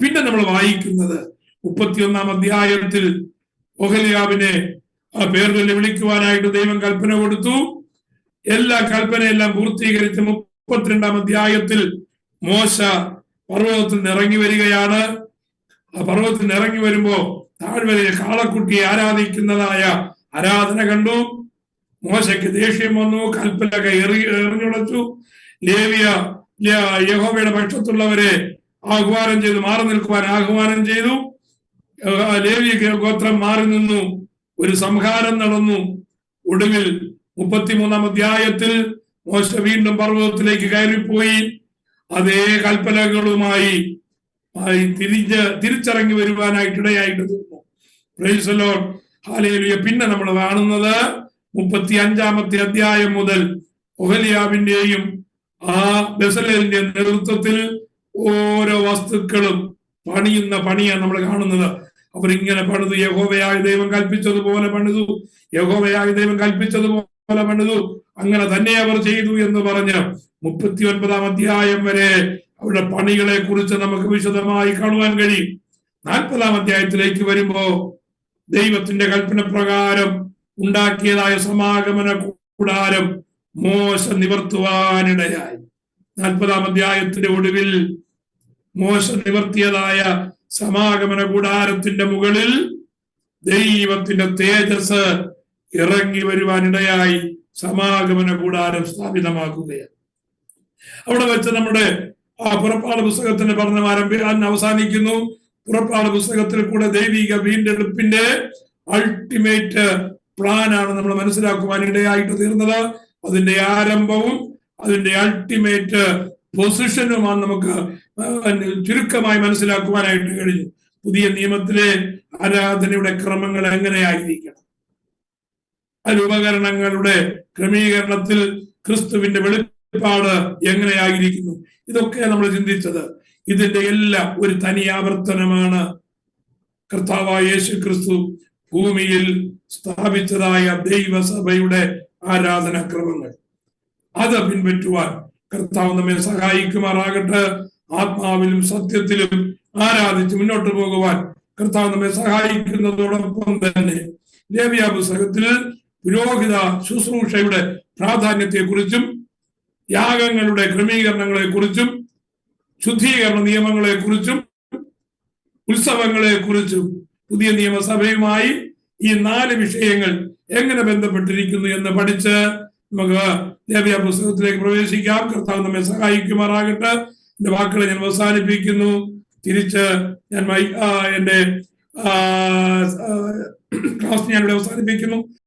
പിന്നെ നമ്മൾ വായിക്കുന്നത് 31 അധ്യായത്തിൽ ഒഹൊലിയാബിനെ ആ പേരിൽ വിളിക്കുവാനായിട്ട് ദൈവം കൽപ്പന കൊടുത്തു. എല്ലാ കൽപ്പനയെല്ലാം പൂർത്തീകരിച്ച് 32 അധ്യായത്തിൽ മോശ പർവ്വതത്തിൽ നിന്ന് ഇറങ്ങി വരികയാണ്. ആ പർവ്വതത്തിൽ നിന്ന് ഇറങ്ങി വരുമ്പോ താഴ്വരയിൽ കാളക്കുട്ടിയെ ആരാധിക്കുന്നതായ ആരാധന കണ്ടു. മോശയ്ക്ക് ദേഷ്യം വന്നു, കൽപ്പന എറിഞ്ഞുടച്ചു. യഹോവയുടെ പക്ഷത്തുള്ളവരെ ആഹ്വാനം ചെയ്തു, മാറി നിൽക്കുവാൻ ആഹ്വാനം ചെയ്തു. ലേവ്യ ഗോത്രം മാറി നിന്നു. ഒരു സംഹാരം നടന്നു. ഒടുവിൽ 33 അധ്യായത്തിൽ മോശ വീണ്ടും പർവ്വതത്തിലേക്ക് കയറിപ്പോയി. അതേ കൽപ്പനകളുമായി തിരിച്ചിറങ്ങി വരുവാനായിട്ട് ഇടയായിട്ട് തീർന്നു. Price the Lord, hallelujah. പിന്നെ നമ്മൾ കാണുന്നത് 35 അധ്യായം മുതൽ ഒഹൊലിയാബിന്റെയും ആ ബെസലേലിന്റെ നേതൃത്വത്തിൽ ഓരോ വസ്തുക്കളും പണിയുന്ന പണിയാണ് നമ്മൾ കാണുന്നത്. അവരിങ്ങനെ പണിതു, യഹോവയായ ദൈവം കൽപ്പിച്ചതുപോലെ പണിതു, യഹോവയായ ദൈവം കൽപ്പിച്ചതുപോലെ പണിതു, അങ്ങനെ തന്നെ അവർ ചെയ്തു എന്ന് പറഞ്ഞ് 39 അധ്യായം വരെ അവരുടെ പണികളെ കുറിച്ച് നമുക്ക് വിശദമായി കാണുവാൻ കഴിയും. 40 അധ്യായത്തിലേക്ക് വരുമ്പോ ദൈവത്തിന്റെ കൽപ്പന പ്രകാരം ഉണ്ടാക്കിയതായ സമാഗമന കൂടാരം മോശ നിവർത്തുവാനിടയായി. 40 അധ്യായത്തിന്റെ ഒടുവിൽ മോശ നിവർത്തിയതായ സമാഗമന കൂടാരത്തിന്റെ മുകളിൽ ദൈവത്തിന്റെ തേജസ് ഇറങ്ങി വരുവാനിടയായി സമാഗമന കൂടാരം സ്ഥാപിതമാക്കുകയാണ്. അവിടെ വെച്ച് നമ്മുടെ ആ പുറപ്പാട് പുസ്തകത്തിന്റെ പഠനം അവസാനിക്കുന്നു. പുറപ്പാട് പുസ്തകത്തിൽ കൂടെ ദൈവിക വീണ്ടെടുപ്പിന്റെ അൾട്ടിമേറ്റ് പ്ലാനാണ് നമ്മൾ മനസ്സിലാക്കുവാൻ ഇടയായിട്ട് തീർന്നത്. അതിന്റെ ആരംഭവും അതിന്റെ അൾട്ടിമേറ്റ് പൊസിഷനുമാണ് നമുക്ക് ചുരുക്കമായി മനസ്സിലാക്കുവാനായിട്ട് കഴിഞ്ഞു. പുതിയ നിയമത്തിലെ ആരാധനയുടെ ക്രമങ്ങൾ എങ്ങനെയായിരിക്കണം, അതിൽ ഉപകരണങ്ങളുടെ ക്രമീകരണത്തിൽ ക്രിസ്തുവിന്റെ വെളിപ്പാട് എങ്ങനെയായിരിക്കുന്നു, ഇതൊക്കെ നമ്മൾ ചിന്തിച്ചത്. ഇതിന്റെ എല്ലാം ഒരു തനി ആവർത്തനമാണ് കർത്താവായ യേശു ക്രിസ്തു ഭൂമിയിൽ സ്ഥാപിച്ചതായ ദൈവസഭയുടെ ആരാധനാക്രമങ്ങൾ. അത് പിൻപറ്റുവാൻ കർത്താവ് നമ്മെ സഹായിക്കുമാറാകട്ടെ. ആത്മാവിലും സത്യത്തിലും ആരാധിച്ച് മുന്നോട്ട് പോകുവാൻ കർത്താവ് നമ്മെ സഹായിക്കുന്നതോടൊപ്പം തന്നെ ലേവ്യ പുസ്തകത്തിൽ പുരോഹിത ശുശ്രൂഷയുടെ പ്രാധാന്യത്തെക്കുറിച്ചും യാഗങ്ങളുടെ ക്രമീകരണങ്ങളെ കുറിച്ചും ശുദ്ധീകരണ നിയമങ്ങളെ കുറിച്ചും ഉത്സവങ്ങളെ കുറിച്ചും പുതിയ നിയമസഭയുമായി ഈ 4 വിഷയങ്ങൾ എങ്ങനെ ബന്ധപ്പെട്ടിരിക്കുന്നു എന്ന് പഠിച്ച് നമുക്ക് ലേവ്യ പുസ്തകത്തിലേക്ക് പ്രവേശിക്കാം. കർത്താവ് നമ്മെ സഹായിക്കുമാറാകട്ടെ. എന്റെ വാക്കുകളെ ഞാൻ അവസാനിപ്പിക്കുന്നു. തിരിച്ച് ഞാൻ എന്റെ ക്ലാസ് ഞാനിവിടെ അവസാനിപ്പിക്കുന്നു.